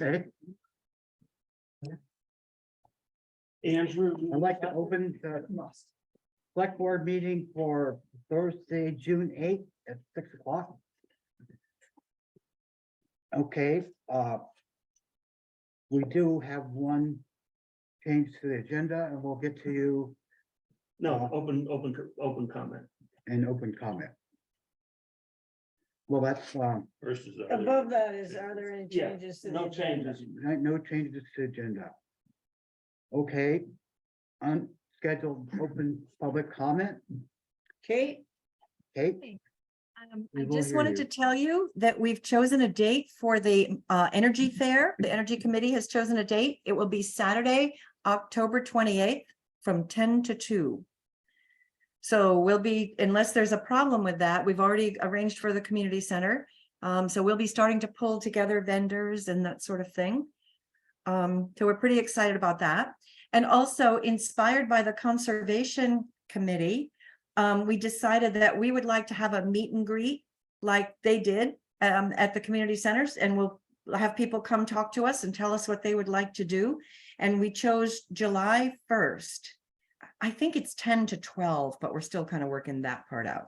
Okay, Andrew. I'd like to open the select board meeting for Thursday, June 8th at 6 o'clock. Okay, we do have one change to the agenda and we'll get to you No, open comment. in open comment. Well, that's, First is. Above that is, are there any Yeah, changes? to the no agenda? changes. no changes to agenda. Okay, unscheduled open public comment. Kate, Kate, I We will just hear wanted you. to tell you that we've chosen a date for the Energy Fair. The Energy Committee has chosen a date. It will be Saturday, October 28th from 10 to 2. So we'll be, unless there's a problem with that, we've already arranged for the community center. So we'll be starting to pull together vendors and that sort of thing. So we're pretty excited about that. And also inspired by the Conservation Committee, we decided that we would like to have a meet and greet like they did at the community centers, and we'll have people come talk to us and tell us what they would like to do. And we chose July 1st. I think it's 10 to 12, but we're still kind of working that part out.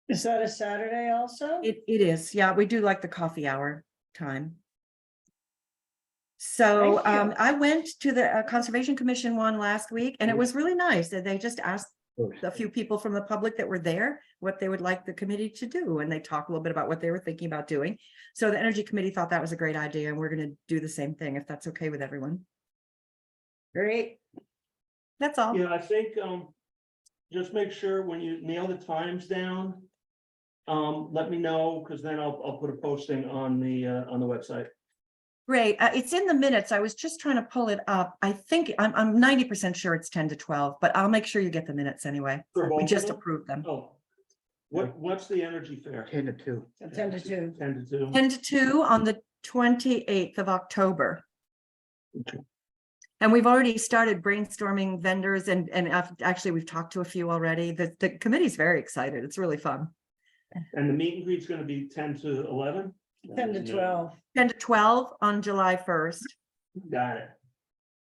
is that a Saturday also? It is, yeah, we do like the coffee hour time. So Thank you. I went to the Conservation Commission one last week, and it was really nice that they just asked a few people from the public that were there what they would like the committee to do, and they talked a little bit about what they were thinking about doing. So the Energy Committee thought that was a great idea, and we're going to do the same thing if that's okay with everyone. Great. That's all. Yeah, I think, just make sure when you nail the times down. Let me know, because then I'll put a posting on the website. Great. It's in the minutes. I was just trying to pull it up. I think I'm 90% sure it's 10 to 12, but I'll make sure you get the minutes anyway. For both We of just them? approved them. Oh. What's the Energy Fair? 10 to 2. 10 to 2. 10 to 2. 10 to 2 on the 28th of October. Okay. And we've already started brainstorming vendors and actually we've talked to a few already. The committee's very excited. It's really fun. And the meet and greet's gonna be 10 to 11? 10 to 12. 10 to 12 on July 1st. Got it.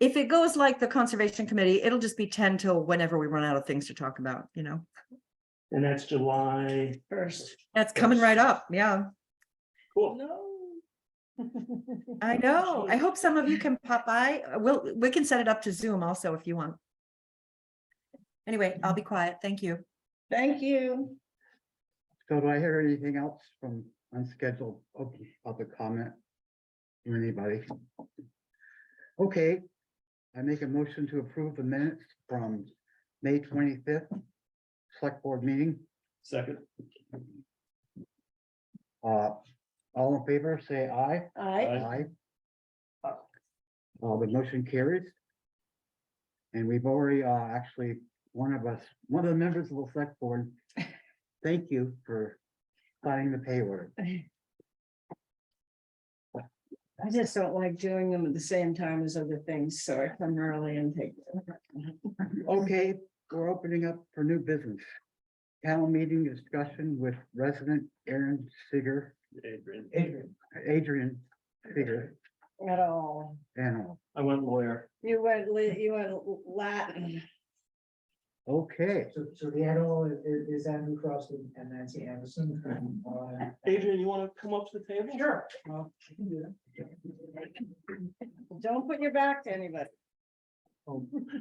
If it goes like the Conservation Committee, it'll just be 10 till whenever we run out of things to talk about, you know. And that's July. First. That's coming right up. Yeah, Cool. No. I know. I hope some of you can pop by. We can set it up to Zoom also if you want. Anyway, I'll be quiet. Thank you. Thank you. So do I hear anything else from unscheduled open public comment from anybody? Okay, I make a motion to approve the minutes from May 25th select board meeting. Second. All in favor, say aye. Aye. Aye. The motion carries. And we've already, actually, one of the members of the select board, thank you for signing the pay order. I just don't like doing them at the same time as other things, so I come early and take. Okay, we're opening up for new business. Town meeting discussion with resident Aaron Seeger, Adrian Seeger, At all. and, I went lawyer. You went Latin. okay. So the animal is Andrew Cross and Nancy Anderson. Adrian, you wanna come up to the table? Sure. Well, I can do that. Don't put your back to anybody.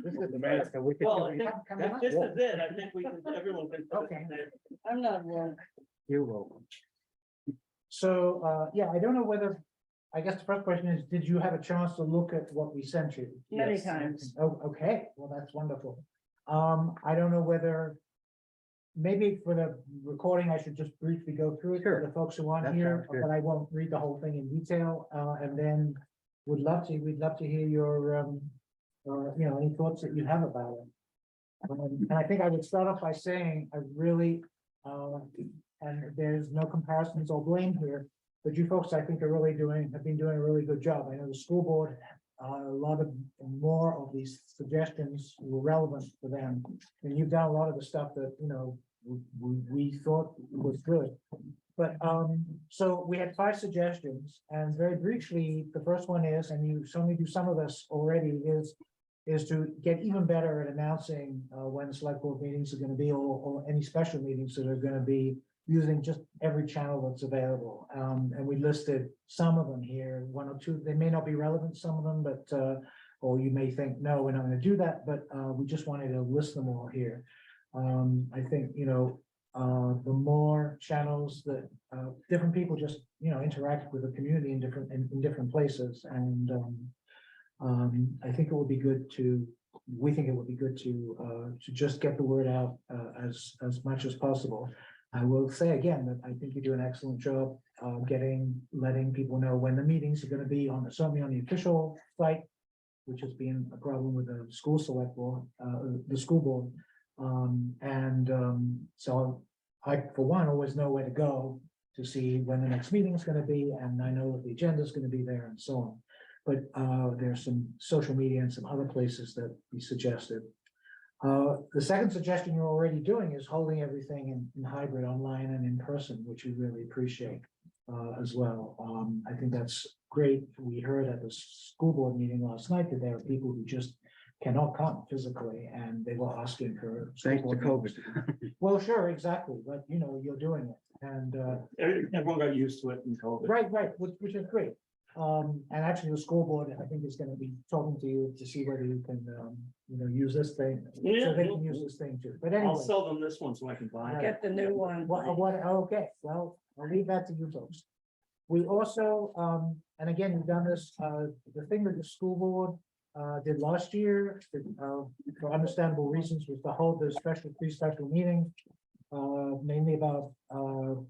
This is America. We could- Well, I think Come if on. this is it, I think everyone can. Okay. I'm not woke. You're welcome. So, yeah, I don't know whether, I guess the first question is, did you have a chance to look at what we sent you? Many Yes. times. Oh, okay, well, that's wonderful. I don't know whether, maybe for the recording, I should just briefly go through it for the folks who aren't That here, sounds good. but I won't read the whole thing in detail, and then we'd love to hear your, any thoughts that you have about it. And I think I would start off by saying, I really, and there's no comparisons or blame here, but you folks, I think, have been doing a really good job. I know the school board, a lot of more of these suggestions were relevant for them. And you've done a lot of the stuff that, we thought was good. But, so we had 5 suggestions, and very briefly, the first one is, and you certainly do some of this already, is to get even better at announcing, when select board meetings are gonna be, or any special meetings that are gonna be, using just every channel that's available. And we listed some of them here, 1 or 2, they may not be relevant, some of them, but, or you may think, no, we're not gonna do that, but, we just wanted to list them all here. I think, the more channels that, different people just, interact with the community in different places, and, I think it would be good to, we think it would be good to just get the word out, as much as possible. I will say again that I think you do an excellent job, letting people know when the meetings are gonna be certainly on the official site, which has been a problem with the school select board, the school board. So I, for one, always know where to go to see when the next meeting is gonna be, and I know that the agenda is gonna be there and so on. But there's some social media and some other places that we suggested. The second suggestion you're already doing is holding everything in hybrid, online and in person, which we really appreciate as well. I think that's great. We heard at the school board meeting last night that there are people who just cannot come physically, and they were asking for. Thanks to COVID. Well, sure, exactly, but you're doing it, and Everyone got used to it in COVID. right, which is great. And actually, the school board, I think, is gonna be talking to you to see whether you can, use this thing. Yeah. So they can use this thing too, but I'll anyway. sell them this one so I can buy it. Get the new one. Okay, well, I'll leave that to you folks. We also, and again, we've done this, the thing that the school board did last year, for understandable reasons, was to hold the three special meetings, mainly about the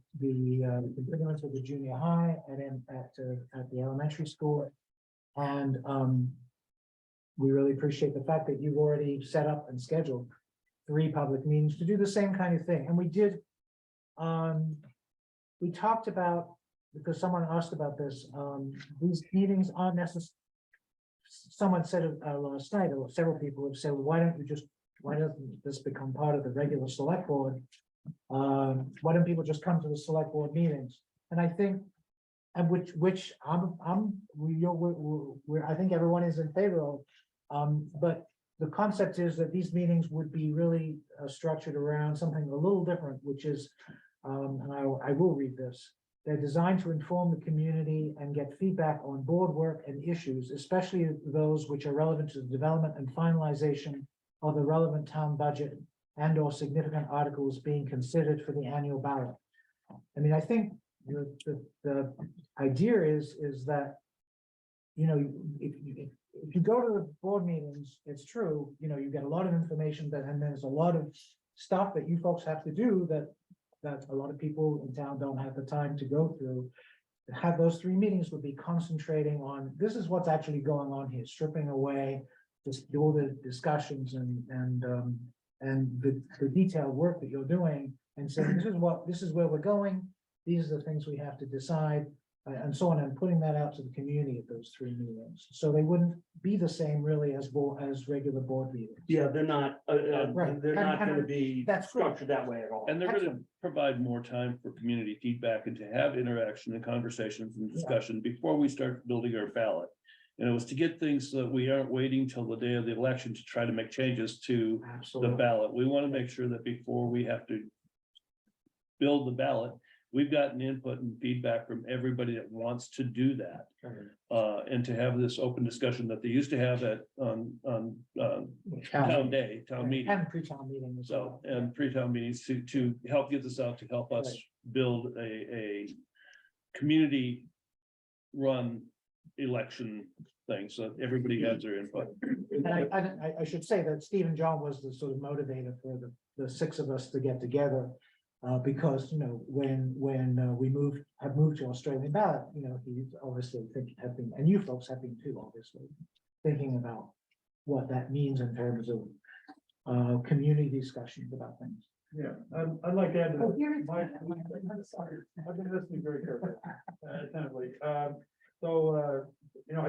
continuance of the junior high and then at the elementary school. And we really appreciate the fact that you've already set up and scheduled 3 public meetings to do the same kind of thing. And we did, we talked about, because someone asked about this, these meetings aren't necessary. Someone said it last night, or several people have said, well, why doesn't this become part of the regular select board? Why don't people just come to the select board meetings? And I think, and which I think everyone is in favor of. But the concept is that these meetings would be really structured around something a little different, which is, and I will read this. They're designed to inform the community and get feedback on board work and issues, especially those which are relevant to the development and finalization of the relevant town budget and or significant articles being considered for the annual ballot. I mean, I think the idea is that, if you go to the board meetings, it's true, you get a lot of information and there's a lot of stuff that you folks have to do that a lot of people in town don't have the time to go through. Have those 3 meetings would be concentrating on, this is what's actually going on here, stripping away just all the discussions and the detailed work that you're doing, and saying, this is where we're going, these are the things we have to decide, and so on, and putting that out to the community at those 3 meetings. So they wouldn't be the same really as regular board meetings. Yeah, they're not, Right. they're not And gonna be that's great. structured that way at all. And they're gonna Excellent. provide more time for community feedback and to have interaction and conversations and discussion before we start building our ballot. And it was to get things so that we aren't waiting till the day of the election to try to make changes to the Absolutely. ballot. We want to make sure that before we have to build the ballot, we've gotten input and feedback from everybody that wants to do that. And to have this open discussion that they used to have at town meeting. And pre-town meeting as So, well. and pre-town meetings to help get this out, to help us Right. build a community run election thing, so that everybody has their input. And I should say that Stephen John was the sort of motivator for the 6 of us to get together. Because, when we have moved to Australian ballot, he obviously have been, and you folks have been too, obviously, thinking about what that means in terms of community discussions about things. Yeah, I'd like to add to Oh, that. here it is. I've been listening very carefully, attentively. I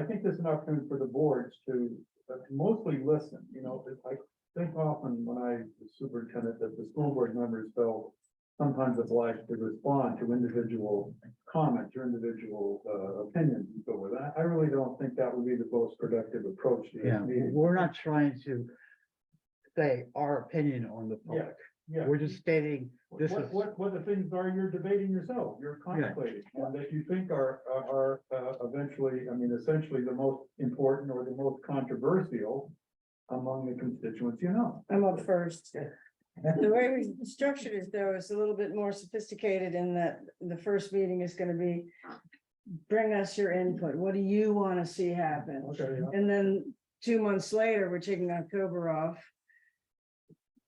think there's an opportunity for the boards to mostly listen, I think often when I was superintendent that the school board members felt sometimes obliged to respond to individual comments or individual opinions and so forth. I really don't think that would be the most productive approach to this Yeah, meeting. we're not trying to say our opinion on the public. Yeah. We're just stating this is, What the things are you're debating yourself, you're contemplating, and that you think are eventually, I mean, essentially the most important or the most controversial among the constituents, you know. I'm up first. The way we structured it though is a little bit more sophisticated in that the first meeting is gonna be. Bring us your input. What do you wanna see happen? Okay, yeah. And then 2 months later, we're taking October off.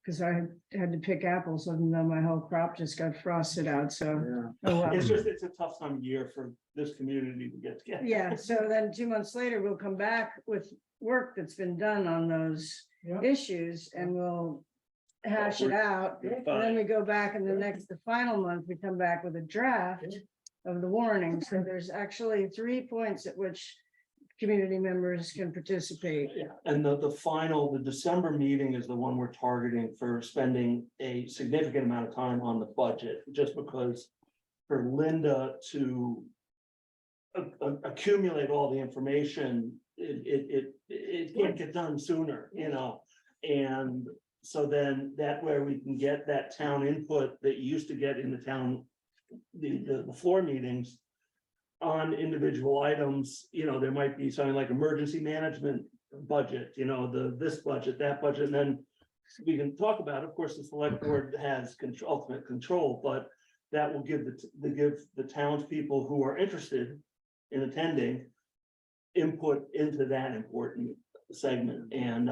Cause I had to pick apples, even though my whole crop just got frosted out, so. Yeah. Oh, well. It's a tough time of year for this community to get together. Yeah, so then 2 months later, we'll come back with work that's been done on those Yeah. issues and we'll hash it out. You're And then fine. we go back and the final month, we come back with a draft of the warning. So there's actually 3 points at which community members can participate. Yeah, and the December meeting is the one we're targeting for spending a significant amount of time on the budget, just because for Linda to accumulate all the information, it can't get done sooner, you know? And so then that way we can get that town input that you used to get in the town, the floor meetings on individual items. You know, there might be something like emergency management budget, you know, this budget, that budget, and then we can talk about, of course, the select board has ultimate control, but that will give the townspeople who are interested in attending input into that important segment. And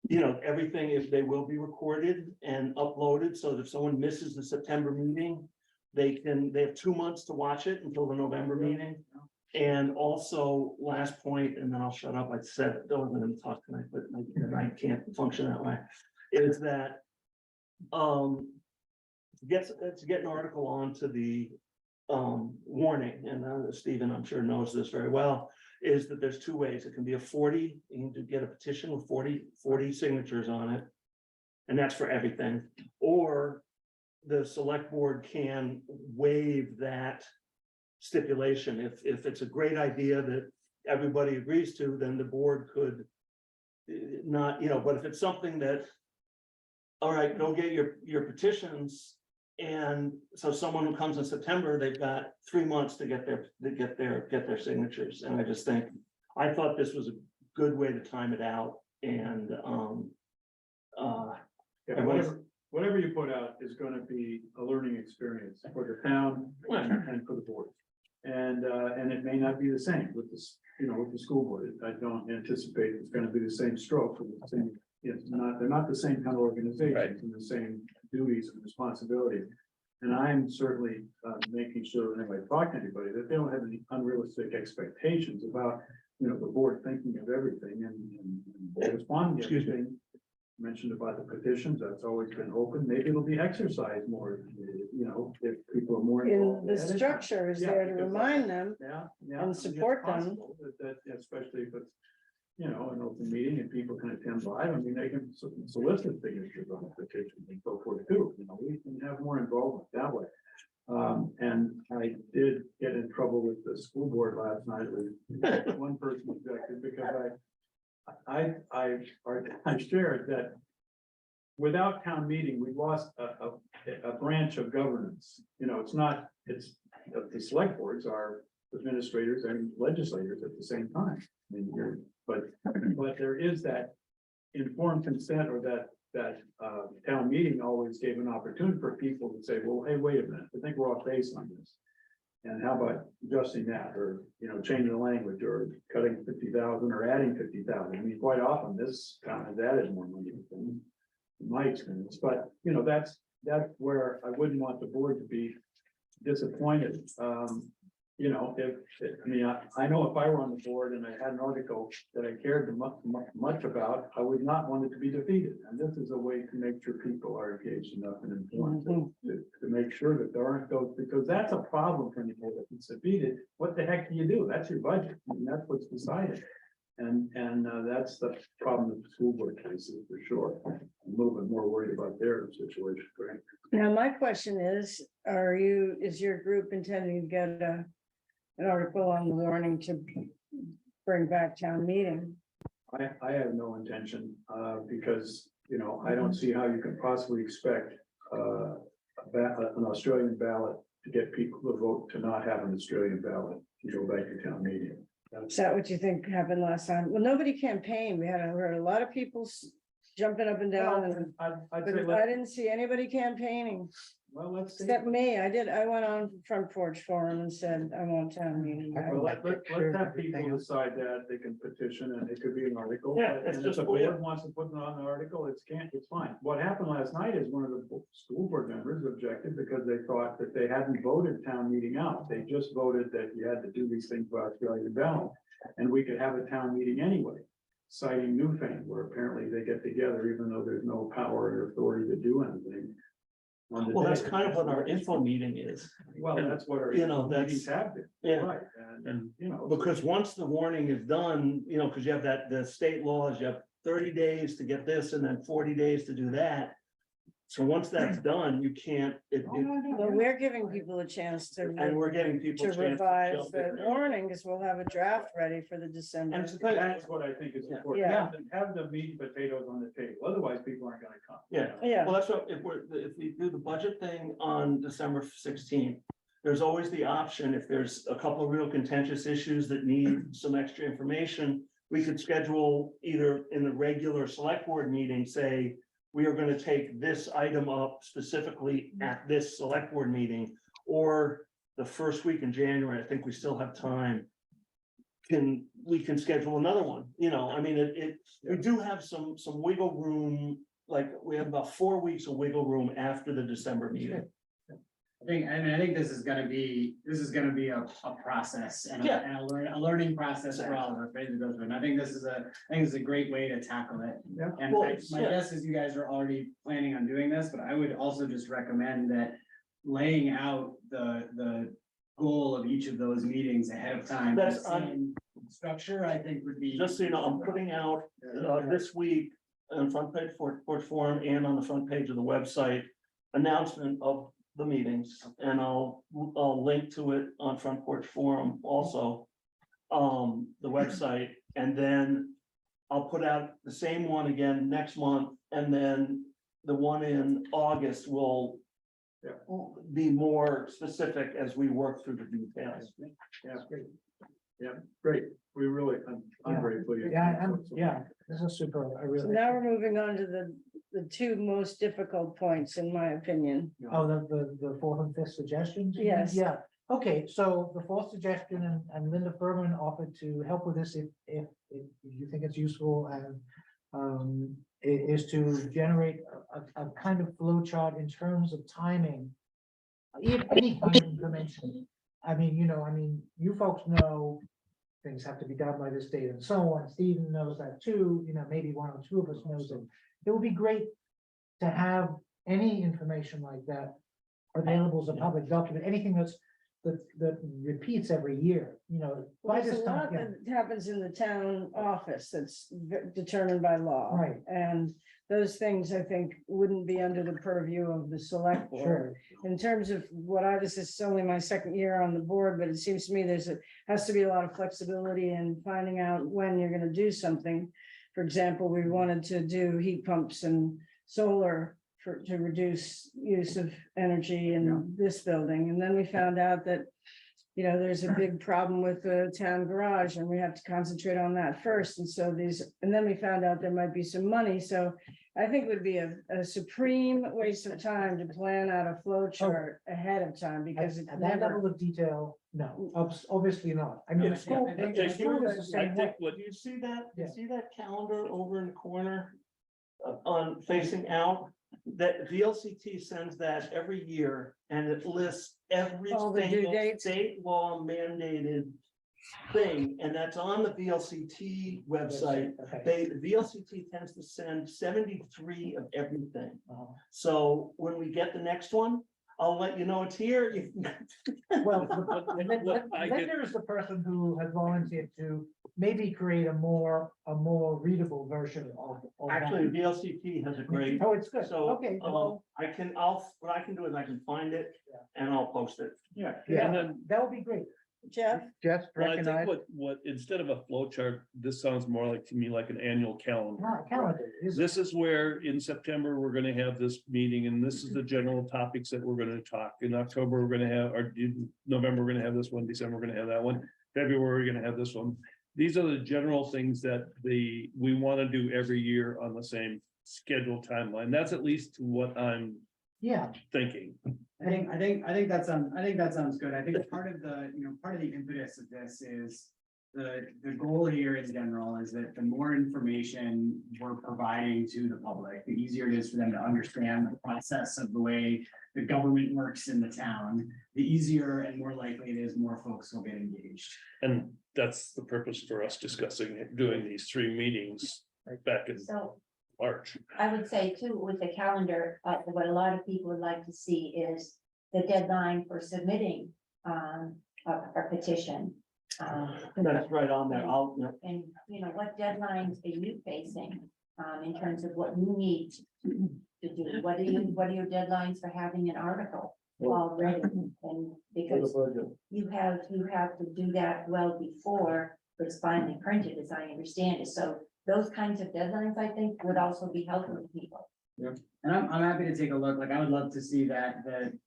you know, everything, if they will be recorded and uploaded, so that if someone misses the September meeting, they have 2 months to watch it until the November meeting. And also, last point, and then I'll shut up. I said, I wasn't gonna talk tonight, but I can't function that way, is that to get an article onto the warning, and Stephen, I'm sure knows this very well, is that there's 2 ways. It can be a 40, you can get a petition with 40 signatures on it. And that's for everything, or the select board can waive that stipulation. If it's a great idea that everybody agrees to, then the board could not, you know, but if it's something that, all right, go get your petitions. And so someone who comes in September, they've got 3 months to get their signatures. And I just think, I thought this was a good way to time it out. And Yeah, whatever you put out is gonna be a learning experience for the town and for the board. And it may not be the same with this, you know, with the school board. I don't anticipate it's gonna be the same stroke for the same. They're not the same kind of organizations and the same duties and responsibilities. And I'm certainly making sure whenever I talk to anybody that they don't have any unrealistic expectations about, you know, the board thinking of everything and responding to everything. Mentioned about the petitions, that's always been open. Maybe it'll be exercised more, you know, if people are more In involved. the structure is there to because remind them. Yeah. and I mean, it's support them. possible that, especially if it's, you know, an open meeting and people can attend live, I mean, they can solicit signatures on the petition and so forth too, you know, we can have more involvement that way. And I did get in trouble with the school board last night with one person objected because I shared that without town meeting, we lost a branch of governance. You know, it's the select boards are administrators and legislators at the same time. I mean, but there is that informed consent, or that town meeting always gave an opportunity for people to say, well, hey, wait a minute, I think we're off base on this. And how about adjusting that, or, you know, changing the language, or cutting 50,000 or adding 50,000? I mean, quite often this town has added more money than my experience, but, you know, that's where I wouldn't want the board to be disappointed. You know, I mean, I know if I were on the board and I had an article that I cared much about, I would not want it to be defeated. And this is a way to make sure people are engaged enough and informed to make sure that there aren't those, because that's a problem for anybody that gets defeated. What the heck do you do? That's your budget. I mean, that's what's decided. And that's the problem with the school board cases for sure. I'm a little bit more worried about their situation, right? Now, my question is, is your group intending to get an article on the warning to bring back town meeting? I have no intention, because, you know, I don't see how you can possibly expect, an Australian ballot to get people to vote to not have an Australian ballot to go back to town meeting. Is that what you think happened last time? Well, nobody campaigned. We heard a lot of people jumping up and down, and I'd but say, I didn't see anybody campaigning, well, let's see. except me. I went on Front Porch Forum and said, I want town meeting. Well, let's have people decide that, they can petition and it could be an article. Yeah, And it's if just the weird. board wants to put it on the article, it's fine. What happened last night is one of the school board members objected because they thought that they hadn't voted town meeting out. They just voted that you had to do these things by Australian ballot. And we could have a town meeting anyway, citing Newfane, where apparently they get together even though there's no power or authority to do anything. on the Well, that's day. kind of what our info meeting is, Well, that's what our You know, meetings that's- have been. yeah. Right, And- and, you know. because once the warning is done, you know, because you have the state laws, you have 30 days to get this and then 40 days to do that. So once that's done, you can't, Well, we're giving people a chance to. and we're getting people. To a chance revise jump the in there. warning, because we'll have a draft ready for the December. And to tell you, That's what I think is Yeah. important. Yeah. Have the meat and potatoes on the table. Otherwise, people aren't gonna come. Yeah. Yeah, well, that's what, if we do the budget thing on December 16th, there's always the option, if there's a couple of real contentious issues that need some extra information, we could schedule either in the regular select board meeting, say, we are gonna take this item up specifically at this select board meeting, or the first week in January, I think we still have time. We can schedule another one, you know, I mean, we do have some wiggle room, like, we have about 4 weeks of wiggle room after the December meeting. I think this is gonna be a process and Yeah. a learning process for all of us, right, to go through. And I think this is a great way to tackle it. Yeah. And Well, my yeah. guess is you guys are already planning on doing this, but I would also just recommend that laying out the goal of each of those meetings ahead of time. That's and structure, I think would be. Just so you know, I'm putting out this week on front page Porch Forum and on the front page of the website, announcement of the meetings, and I'll link to it on Front Porch Forum also. The website, and then I'll put out the same one again next month, and then the one in August will be more specific as we work through the details. Yeah, great. We really, I'm very pleased. This is super, I so really. now we're moving on to the two most difficult points, in my opinion. Oh, the fourth and fifth suggestions? Yes. Yeah, okay, so the fourth suggestion, and Linda Furman offered to help with this if you think it's useful, and is to generate a kind of flow chart in terms of timing. If any kind of information, you folks know things have to be done by this date and so on. Stephen knows that too, maybe one or two of us knows it. It would be great to have any information like that available as a public document, anything that repeats every year, by There's this a time. lot Yeah. that happens in the town office that's determined by law. Right. And those things, I think, wouldn't be under the purview of the select board. Sure. In terms of this is only my second year on the board, but it seems to me has to be a lot of flexibility in finding out when you're gonna do something. For example, we wanted to do heat pumps and solar to reduce use of energy in this building. And then we found out that, there's a big problem with the town garage and we have to concentrate on that first. And then we found out there might be some money. So I think it would be a supreme waste of time to plan out a flow chart ahead of time, because it's At that never. level of detail, no, obviously not. I mean, the school, Yeah. the school is the I same way. think what Do you see that? Yeah. See that calendar over in the corner? On facing out, that VLCT sends that every year and it lists every All the due single dates. state law mandated thing, and that's on the VLCT website. Okay. The VLCT tends to send 73 of everything. Uh-huh. So when we get the next one, I'll let you know it's here. Well, What I get- Linda is the person who has volunteered to maybe create a more readable version of that. Actually, VLCT has a great, Oh, it's good. so, Okay. well, what I can do is I can find it and I'll post it. Yeah. Yeah, And then- that would be great. Jeff, Just Well, I think recognize, what, instead of a flow chart, this sounds more like to me like an annual calendar. Calendar is- This is where in September, we're gonna have this meeting and this is the general topics that we're gonna talk. In October, we're gonna have, or in November, we're gonna have this one, December, we're gonna have that one. February, we're gonna have this one. These are the general things that we wanna do every year on the same schedule timeline. That's at least what I'm Yeah, thinking. I think that sounds good. I think part of the, part of the impetus of this is the goal here in general is that the more information we're providing to the public, the easier it is for them to understand the process of the way the government works in the town, the easier and more likely it is more folks will get engaged. And that's the purpose for us discussing, doing these 3 meetings back in So March. I would say too, with the calendar, what a lot of people would like to see is the deadline for submitting a petition. That's right on there. And, what deadlines are you facing in terms of what you need to do? What are your deadlines for having an article already? And because you have to do that well before it's finally printed, as I understand it. So those kinds of deadlines, I think, would also be helpful to people. And I'm happy to take a look, like I would love to see that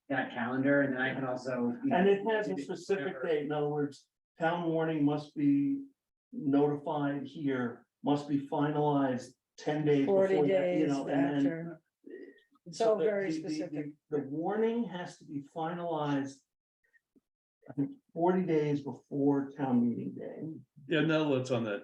calendar and then I can also. And it has a specific date. In other words, town warning must be notified here, must be finalized 10 days before 40 that, days and then. after. It's so all the- very the- the- specific. The warning has to be finalized. I think 40 days before town meeting day. Yeah, now it's on the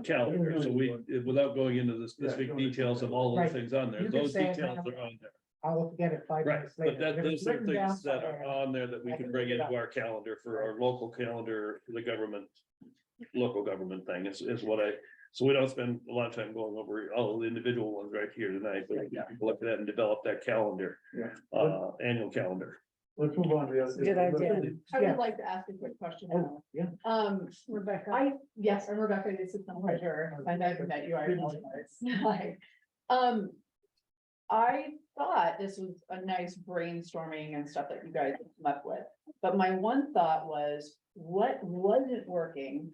calendar, so we, without going into the specific details of all those Right. things on there, You can those say it details now. are on there. I'll get it 5 Right, minutes later. but that, If it's those are written down things that are somewhere, on there that we I can can bring look it into up. our calendar for our local calendar, for the government. Local government thing is what so we don't spend a lot of time going over all the individual ones right here tonight, but people look at that and develop that calendar. Yeah. Annual calendar. Let's move on to the other. Good idea. I Yeah. would like to ask a quick question. Oh, yeah. Rebecca. Yes, I'm Rebecca, this is my pleasure. I never met you, I apologize. Hi. I thought this was a nice brainstorming and stuff that you guys came up with. But my one thought was, what wasn't working?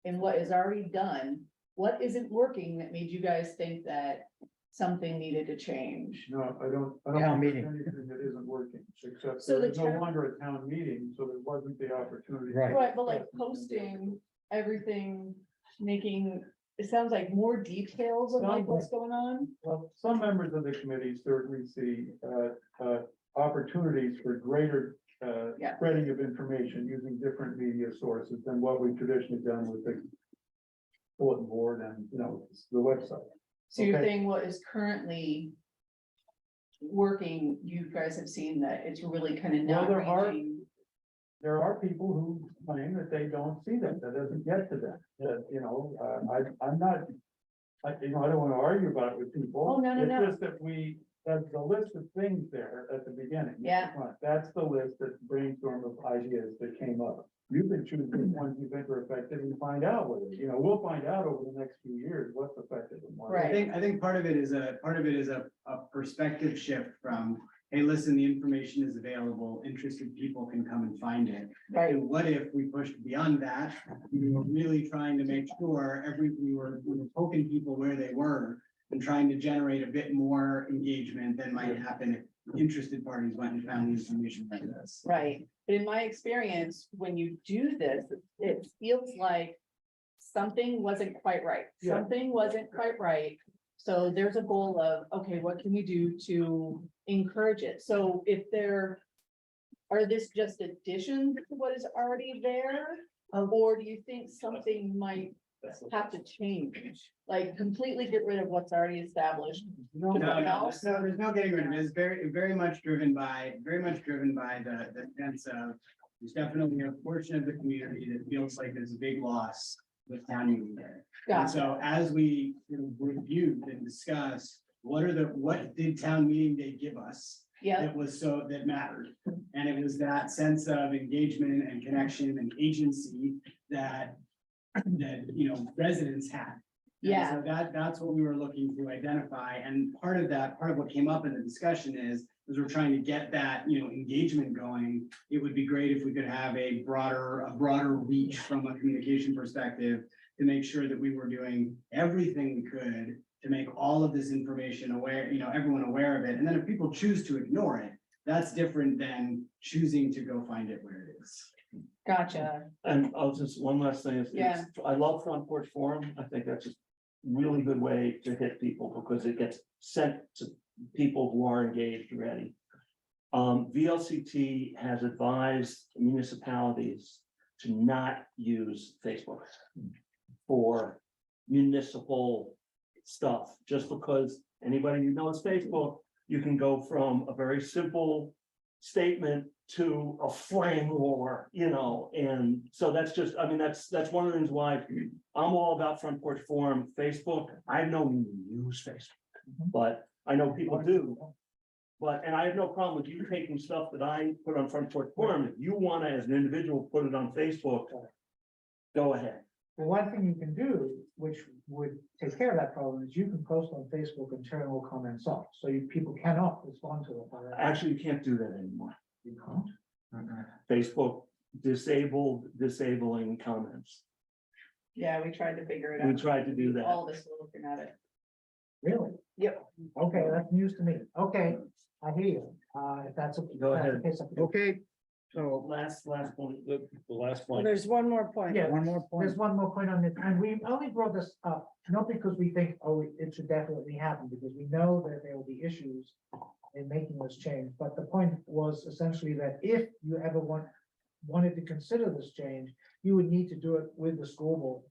And what is already done, what isn't working that made you guys think that something needed to change? No, I don't Town think meeting. there's anything that isn't working, except So the there's no town- longer a town meeting, so there wasn't the opportunity. Right. Right, but like posting everything, making, it sounds like more details of like what's going on. Well, some members of the committee certainly see opportunities for greater Yeah. spreading of information using different media sources than what we've traditionally done with the bulletin board and, the website. So you're Okay. saying what is currently working, you guys have seen that it's really kind of Well, not there are- reaching. There are people who claim that they don't see that doesn't get to them, I'm not, I don't want to argue about it with people. Oh, no. It's just that that's the list of things there at the beginning. Yeah. That's the list, that brainstorm of ideas that came up. You can choose which ones you think are effective and find out whether, we'll find out over the next few years what's effective and what. Right. I think part of it is a perspective shift from, hey, listen, the information is available, interested people can come and find it. Right. And what if we pushed beyond that? We were really trying to make sure we were poking people where they were and trying to generate a bit more engagement than might happen if interested parties went and found the information like this. Right, but in my experience, when you do this, it feels like something wasn't quite right. Yeah. Something wasn't quite right. So there's a goal of, okay, what can we do to encourage it? So if are this just additions to what is already there? Or do you think something might have to change? Like completely get rid of what's already established? No, there's no getting rid of it. It's very much driven by the sense of, there's definitely a portion of the community that feels like there's a big loss with town meeting day. And Gotcha. so as we reviewed and discussed, what did town meeting day give us? Yeah, that was so, that mattered. And it was that sense of engagement and connection and agency that, residents had. And yeah, so that's what we were looking to identify, and part of what came up in the discussion is, as we're trying to get that, engagement going, it would be great if we could have a broader reach from a communication perspective to make sure that we were doing everything we could to make all of this information aware, everyone aware of it, and then if people choose to ignore it, that's different than choosing to go find it where it is. gotcha. And I'll just, one last thing is, Yeah. I love Front Porch Forum. I think that's a really good way to hit people because it gets sent to people who are engaged already. VLCT has advised municipalities to not use Facebook for municipal stuff, just because anybody who knows Facebook, you can go from a very simple statement to a flame war, and so that's just, I mean, that's one of the reasons why I'm all about Front Porch Forum. Facebook, I don't even use Facebook, but I know people do. But, and I have no problem with you taking stuff that I put on Front Porch Forum. If you wanna, as an individual, put it on Facebook, go ahead. Well, one thing you can do, which would take care of that problem, is you can post on Facebook and turn all comments off, so people cannot respond to it. Actually, you can't do that anymore. You can't. Facebook disabling comments. Yeah, we tried to figure it We out. tried to do that. All this were looking at it. Really? Yep. Okay, that's news to me. Okay, I hear you. If that's a. Go ahead. Okay, so Last point. The last Well, point. there's one more point. Yeah. one more point. There's one more point on this, and we only brought this up, not because we think, oh, it should definitely happen, because we know that there will be issues in making this change, but the point was essentially that if you ever wanted to consider this change, you would need to do it with the school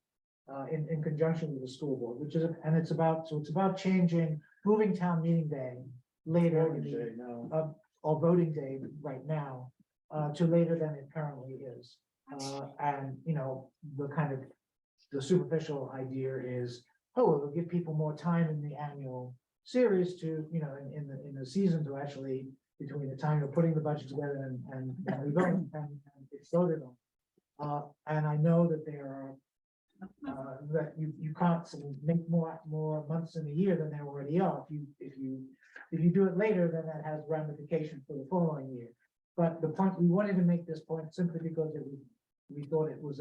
board, in conjunction with the school board, which is, and it's about changing, moving town meeting day later in the, or voting day right now, to later than it currently is. And, the kind of, the superficial idea is, oh, it'll give people more time in the annual series to, in the season to actually, between the time you're putting the budget together and we vote and it's voted on. And I know that there are, that you can't sort of make more months in a year than there already are. If you do it later, then that has ramifications for the following year. But the point, we wanted to make this point simply because we thought it was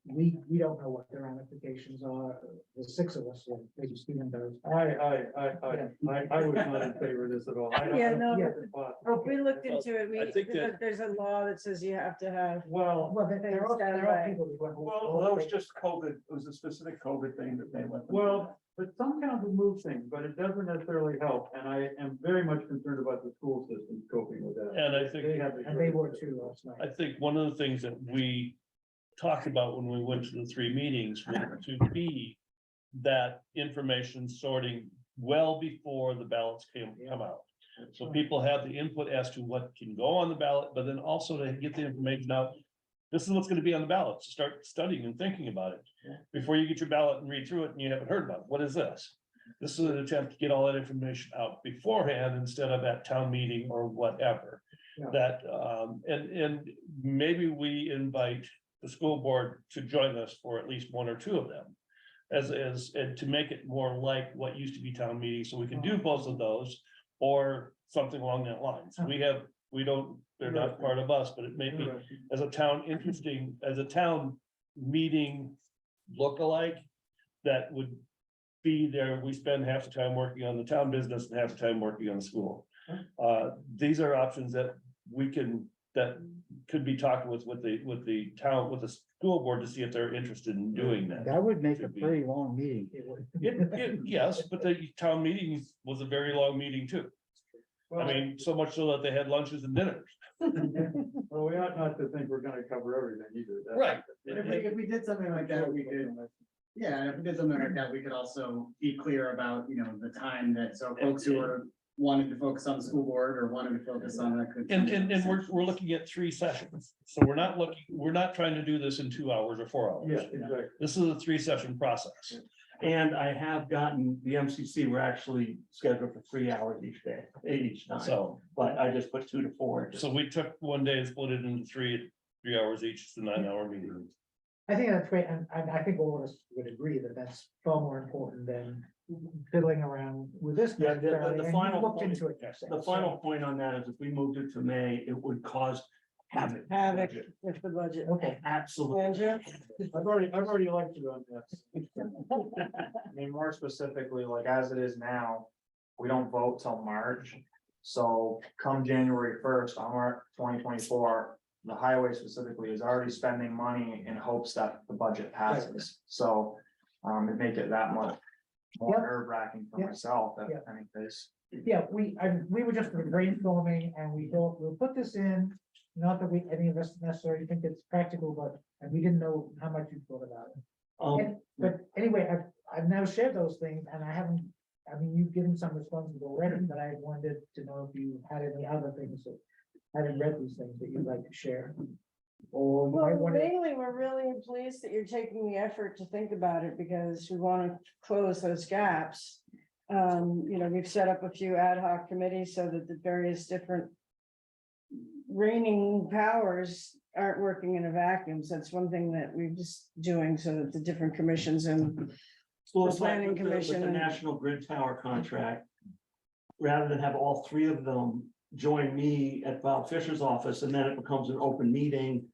we don't know what the ramifications are, the six of us, or maybe Stephen does. I was not in favor of this at all. I don't- Yeah, I don't no, get the thought. We looked into it. I think that- There's a law that says you have to have. Well, Well, there are people who went. Well, that was just COVID. It was a specific COVID thing that they went. well, but some towns will move things, but it doesn't necessarily help, and I am very much concerned about the school system coping with that. And I think- They have a And they were too last night. I think one of the things that we talked about when we went to the 3 meetings was to be that information sorting well before the ballots come out. So people have the input as to what can go on the ballot, but then also to get the information out. This is what's going to be on the ballot, so start studying and thinking about it. Before you get your ballot and read through it and you haven't heard about it. What is this? This is an attempt to get all that information out beforehand instead of at town meeting or whatever. Yeah. That, and maybe we invite the school board to join us for at least 1 or 2 of them. And to make it more like what used to be town meetings, so we can do both of those, or something along that lines. They're not part of us, but it may be as a town as a town meeting lookalike. That would be there, we spend half the time working on the town business and half the time working on the school. These are options that that could be talked with the town, with the school board to see if they're interested in doing that. That would make a pretty long meeting. Yes, but the town meetings was a very long meeting too. I mean, so much so that they had lunches and dinners. Well, we ought not to think we're gonna cover everything either. That's- Right. If we did something like that, we could, yeah, if we did something like that, we could also be clear about, the time that, so folks who are wanted to focus on the school board or wanted to focus on that. could- And we're looking at 3 sessions, so we're not trying to do this in 2 hours or 4 hours. Yeah, exactly. This is a 3-session process. And I have gotten, the MCC were actually scheduled for 3 hours each time, So, but I just put 2 to 4. just- so we took one day and split it into 3 hours each, it's a 9-hour meeting. I think that's great, and I think all of us would agree that that's far more important than fiddling around with this. Yeah, the necessarily, and you final looked point- into it yourself, The final point on that is if we moved it to May, it would cause havoc. Havoc with the budget. so- Okay, Absolutely. Andrew? I've already liked you on this. I mean, more specifically, like as it is now, we don't vote till March. So come January 1st, on March 2024, the highway specifically is already spending money in hopes that the budget passes. So it make it that much more Yep. nerve wracking for Yep. myself, if Yep. anyways. yeah, we were just brainstorming and we thought we'll put this in, not that any of us necessarily think it's practical, but, and we didn't know how much you thought about it. And, but anyway, I've now shared those things and I haven't, I mean, you've given some responses already, but I wanted to know if you had any other things that hadn't read these things that you'd like to share. Or you might Well, want to, mainly, we're really pleased that you're taking the effort to think about it because we want to close those gaps. We've set up a few ad hoc committees so that the various different reigning powers aren't working in a vacuum. So that's one thing that we're just doing so that the different commissions and Well, The it's like planning with commission the and- National Grid Tower contract. Rather than have all 3 of them join me at Bob Fisher's office and then it becomes an open meeting.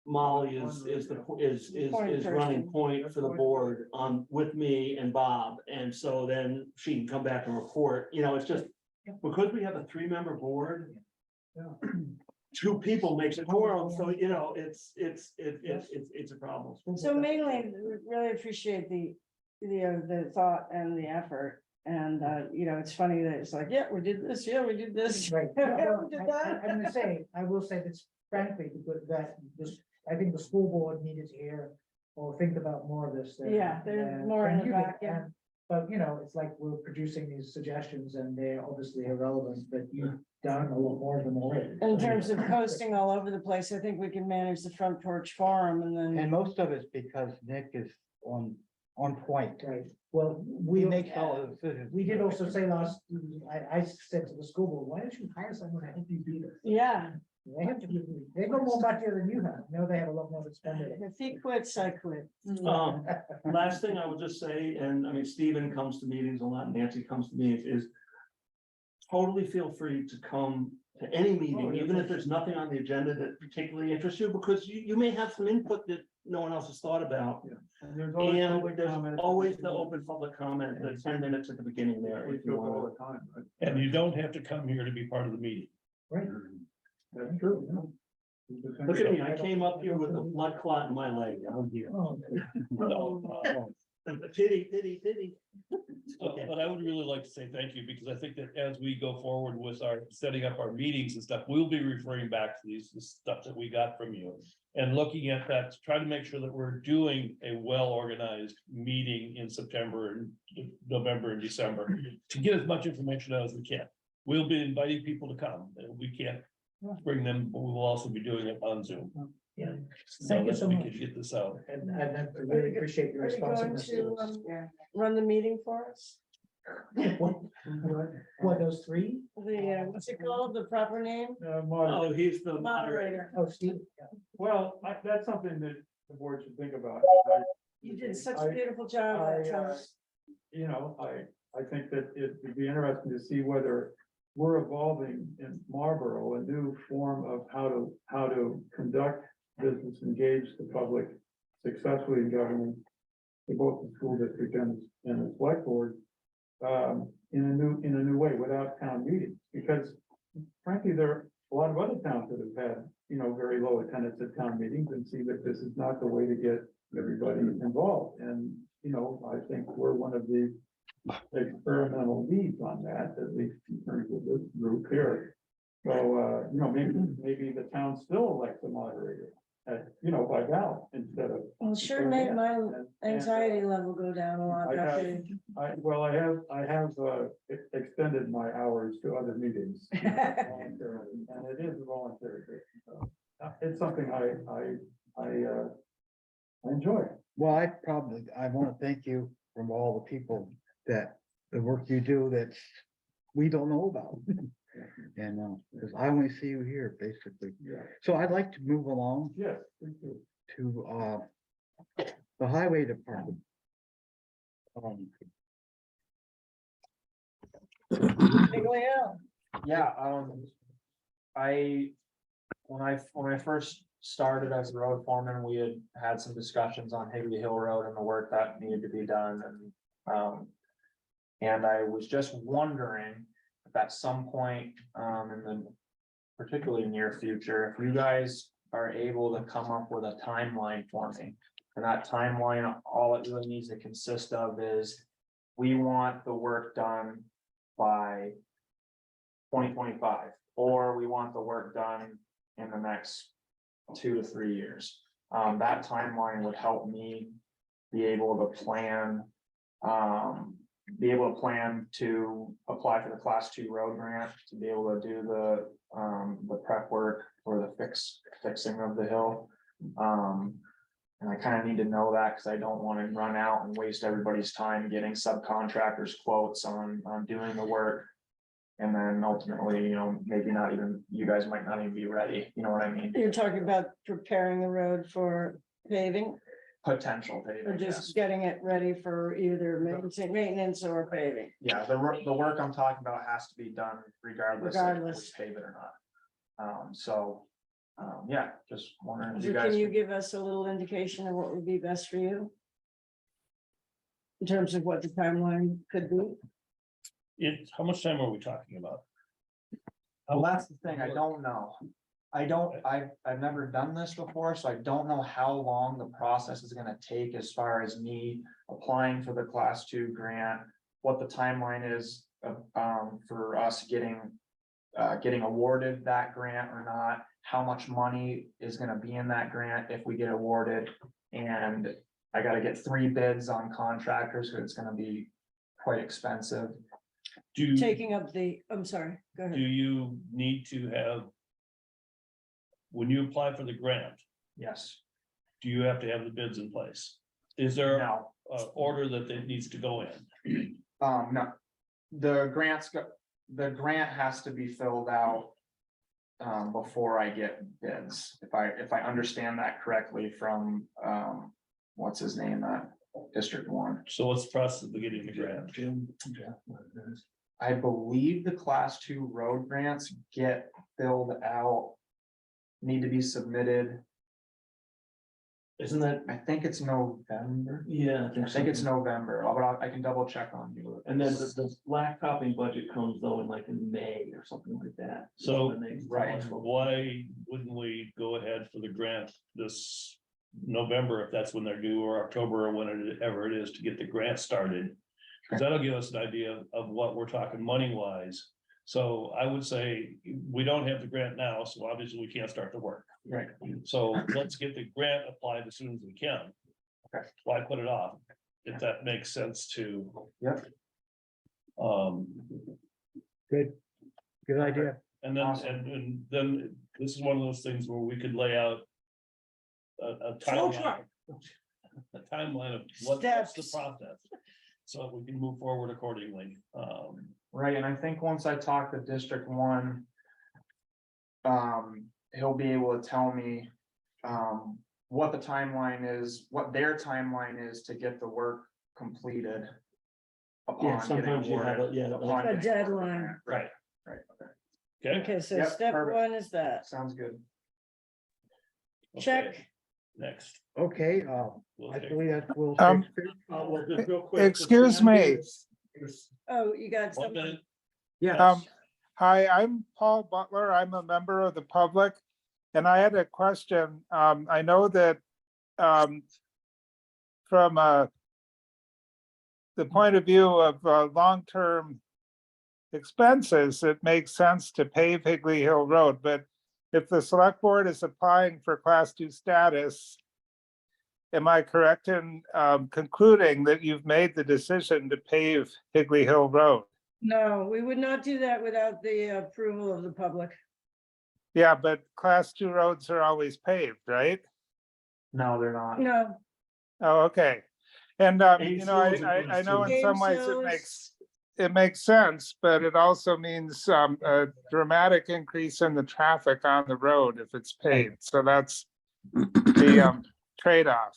Molly is Point running person. point for the board with me and Bob. And so then she can come back and report, it's just, because we have a 3-member board. 2 people makes a quorum, so it's a problem. so mainly, we really appreciate the thought and the effort. And, it's funny that it's like, yeah, we did this, yeah, we did this. right. Yeah, we did that. I'm gonna say, I will say this frankly, because I think the school board needed to hear or think about more of this. Yeah, they're more in than the you did. vacuum. And- But, it's like we're producing these suggestions and they're obviously irrelevant, but you've done a lot more of them already. In terms of posting all over the place, I think we can manage the front porch forum and then. And most of it's because Nick is on point. Right, well, We make all the decisions. we did also say I said to the school board, why don't you hire someone to help you do this? Yeah, They've got more budget than you have. No, they have a lot more to spend it. if he quits, I quit. Last thing I would just say, and I mean, Stephen comes to meetings a lot, Nancy comes to meetings, is totally feel free to come to any meeting, even if there's nothing on the agenda that particularly interests you, because you may have some input that no one else has thought about. And there's And there's always the open public comment, the 10 minutes at the beginning there, if you all want. the time, right? And you don't have to come here to be part of the meeting. Right. That's true. Look at me, I came up here with a blood clot in my leg, I'm here. Oh, Pity. Okay. But I would really like to say thank you, because I think that as we go forward with our setting up our meetings and stuff, we'll be referring back to this stuff that we got from you. And looking at that, to try to make sure that we're doing a well-organized meeting in September and November and December to get as much information out as we can. We'll be inviting people to come, and we can't bring them, but we will also be doing it on Zoom. yeah. So Thank you that so we much. can get this out. And I really appreciate your Are you going responsiveness. to run the meeting for us? What, those 3? What's it called, the proper name? Oh, he's the moderator. Moderator. Oh, Steve. Yeah. Well, that's something that the board should think about. You did such a I- beautiful job. that time. I think that it would be interesting to see whether we're evolving in Marlboro, a new form of how to conduct business, engage the public successfully in government, for both the school district and the select board, in a new way without town meetings, because frankly, there are a lot of other towns that have had, very low attendance at town meetings and see that this is not the way to get everybody involved. And, I think we're one of the experimental leads on that, at least in terms of this group here. So, maybe the town still elects a moderator by ballot instead of. Well, it sure made my And- anxiety level go down a lot. I that have- day. I have extended my hours to other meetings. Voluntarily, and it is a voluntary thing, so, it's something I enjoy, Well, I want to thank you from all the people that, the work you do that we don't know about. And, because I only see you here, basically. Yeah. So I'd like to move along Yes. thank you. to, the highway department. Yeah, when I first started as a road foreman, we had some discussions on Higley Hill Road and the work that needed to be done and I was just wondering if at some point, in the particularly near future, if you guys are able to come up with a timeline for me. And that timeline, all it really needs to consist of is, we want the work done by 2025, or we want the work done in the next 2 to 3 years. That timeline would help me be able to plan, to apply for the class 2 road grant, to be able to do the prep work for the fixing of the hill. And I kind of need to know that, because I don't want to run out and waste everybody's time getting subcontractors quotes on doing the work. And then ultimately, maybe not even, you guys might not even be ready, you know what I mean? You're talking about preparing the road for paving Potential or paving, just yes. getting it ready for either maintenance or paving? Yeah, the work I'm talking about has to be done regardless if we Regardless. pave it or not. Yeah, just wondering if So you guys. can you give us a little indication of what would be best for you? In terms of what the timeline could be? How much time are we talking about? Well, that's the thing, I don't know. I've never done this before, so I don't know how long the process is gonna take as far as me applying for the class 2 grant. What the timeline is for us getting awarded that grant or not, how much money is gonna be in that grant if we get awarded. And I gotta get 3 bids on contractors, so it's gonna be quite expensive. Taking up the, I'm sorry, go Do ahead. you need to have? When you apply for the grant, Yes, do you have to have the bids in place? Is there no, an order that it needs to go in? no. The grant has to be filled out before I get bids, if I understand that correctly from what's his name, District 1. So what's the process of getting the grant? I believe the class 2 road grants get filled out, need to be submitted. Isn't that, I think it's November. yeah, I think it's November, but I can double check on you. And then the blacktoping budget comes though in May or something like that. So, When they- right. Why wouldn't we go ahead for the grant this November, if that's when they're due, or October, or whenever it is, to get the grant started? Because that'll give us an idea of what we're talking money wise. So I would say we don't have the grant now, so obviously we can't start the work. Right. So let's get the grant applied as soon as we can. Okay. Why put it off? If that makes sense to. Yep. Good idea. And then, Awesome. and then this is one of those things where we could lay out. A timeline. A timeline of what's the Steps. process. So that we can move forward accordingly. Right, and I think once I talk to District 1. He'll be able to tell me. What the timeline is, what their timeline is to get the work completed. Yeah, Upon getting sometimes you have, awarded. yeah, Upon A getting awarded the deadline. grant. Right, right, okay, Okay. Okay, so Yep, step perfect. 1 is that. sounds good. Check. Okay, Next. Okay, We'll I take- believe that's Will. Shakespeare. well, just real quick. Excuse me. Oh, you got 1 something. minute. Yes, Hi, I'm Paul Butler. I'm a member of the public. And I had a question. I know that from the point of view of long-term expenses, it makes sense to pave Higley Hill Road. But if the select board is applying for class 2 status, am I correct in concluding that you've made the decision to pave Higley Hill Road? No, we would not do that without the approval of the public. Yeah, but class 2 roads are always paved, right? No, they're not. No, Oh, okay. And, Eight you know, schools it I goes know to. in some Game ways shows. it makes sense, but it also means, a dramatic increase in the traffic on the road if it's paved. So that's the, trade-off.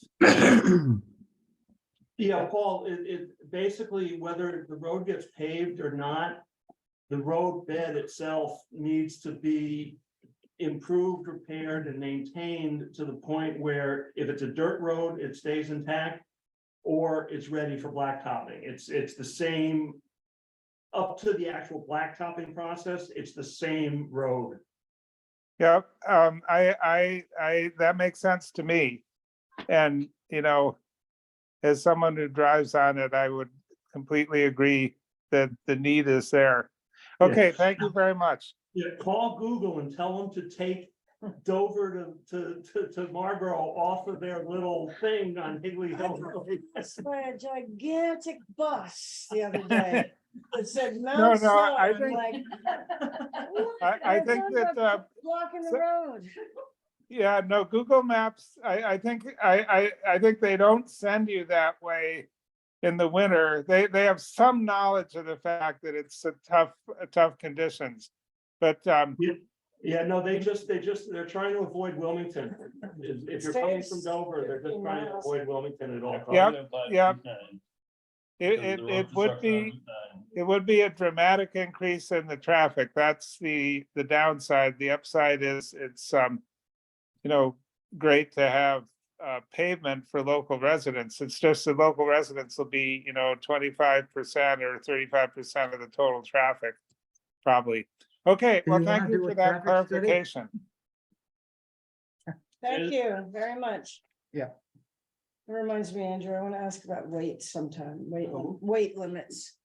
Yeah, Paul, it basically, whether the road gets paved or not, the road bed itself needs to be improved, repaired, and maintained to the point where if it's a dirt road, it stays intact, or it's ready for blacktopping. It's the same up to the actual blacktopping process. It's the same road. Yep, that makes sense to me. And, you know, as someone who drives on it, I would completely agree that the need is there. Okay, Yeah. thank you very much. Yeah, call Google and tell them to take Dover to Marlboro off of their little thing on Higley Hill Road. By a gigantic bus the other day. It said No, Mount no, I Sorrow, think- like. I think that, Blocking the so- road. yeah, no, Google Maps, I think, I think they don't send you that way in the winter. They have some knowledge of the fact that it's a tough conditions. But, Yeah, no, they're trying to avoid Wilmington. If you're coming from Dover, they're just trying to avoid Wilmington at all costs. Yep, yep. It would be a dramatic increase in the traffic. That's the downside. The upside is it's, you know, great to have pavement for local residents. It's just the local residents will be, you know, 25% or 35% of the total traffic, probably. Okay, Do well, you thank wanna you do for a that traffic study? clarification. Thank you very much. Yeah. It reminds me, Andrew, I want to ask about weight sometime, Oh. weight limits.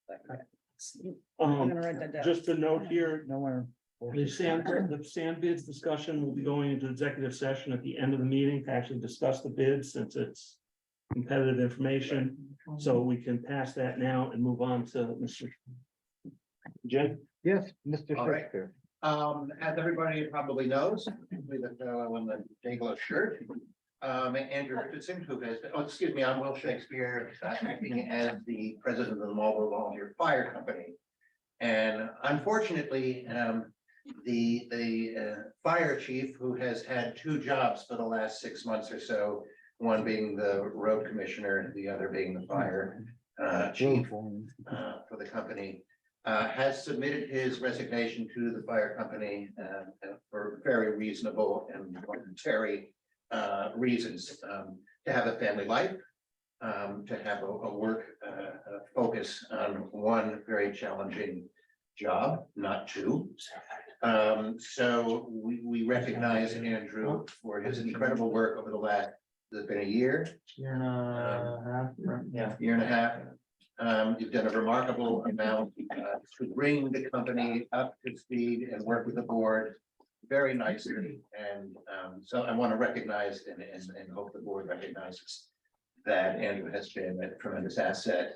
I'm gonna write that down. Just a note here, No one. the sand bids discussion will be going into executive session at the end of the meeting to actually discuss the bids, since it's competitive information. So we can pass that now and move on to Mr. Jen. Yes, Mr. All right. Shakespeare. As everybody probably knows, with the fellow in the Dangler shirt, Andrew Richardson, who has, I'm Will Shakespeare, acting as the president of the Marlboro Volunteer Fire Company. And unfortunately, the fire chief, who has had two jobs for the last 6 months or so, one being the road commissioner, the other being the fire chief for the company, has submitted his resignation to the fire company for very reasonable and voluntary reasons, to have a family life, to have a work focus on one very challenging job, not two. So we recognize Andrew for his incredible work over the last, it's been a year. Year and a half, yeah. Year and a half. You've done a remarkable amount to bring the company up to speed and work with the board very nicely. And so I want to recognize and hope the board recognizes that Andrew has been a tremendous asset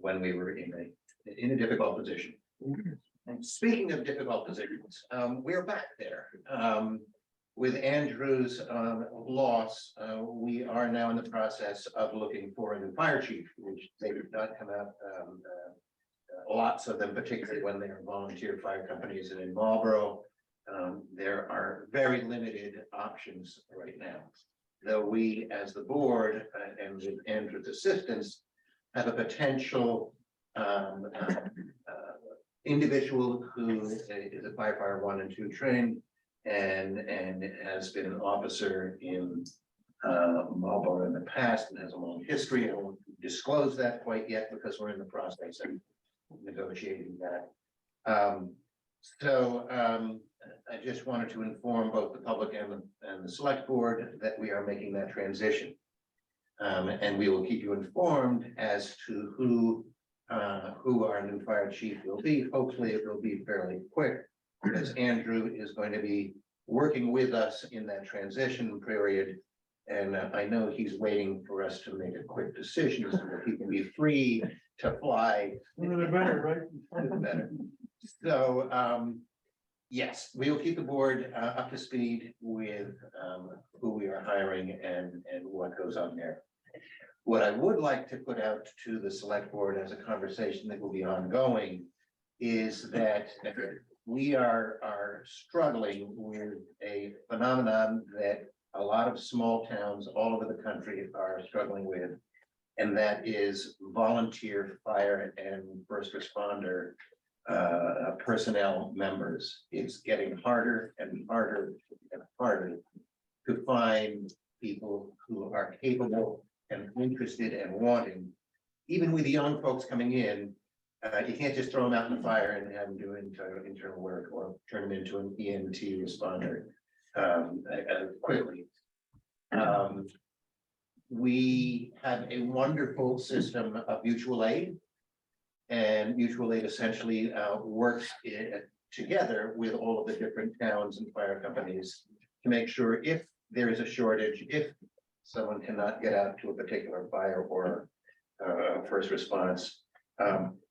when we were in a difficult position. And speaking of difficult positions, we're back there. With Andrew's loss, we are now in the process of looking for a new fire chief, which they did not come out. Lots of them, particularly when they are volunteer fire companies, and in Marlboro, there are very limited options right now. Though we, as the board, and with Andrew's assistance, have a potential individual who is a firefighter 1 and 2 trained, and has been an officer in Marlboro in the past and has a long history. I won't disclose that quite yet because we're in the process of negotiating that. I just wanted to inform both the public and the select board that we are making that transition. And we will keep you informed as to who our new fire chief will be. Hopefully it will be fairly quick, because Andrew is going to be working with us in that transition period. And I know he's waiting for us to make a quick decision so that he can be free to fly. Better, right? Better. So Yes, we will keep the board up to speed with who we are hiring and what goes on there. What I would like to put out to the select board as a conversation that will be ongoing is that we are struggling with a phenomenon that a lot of small towns all over the country are struggling with. And that is volunteer fire and first responder personnel members. It's getting harder and harder and harder to find people who are capable and interested and wanting. Even with the young folks coming in, you can't just throw them out in the fire and have them do internal work or turn them into an EMT responder quickly. We have a wonderful system of mutual aid. And mutual aid essentially works together with all of the different towns and fire companies to make sure if there is a shortage, if someone cannot get out to a particular fire or first response,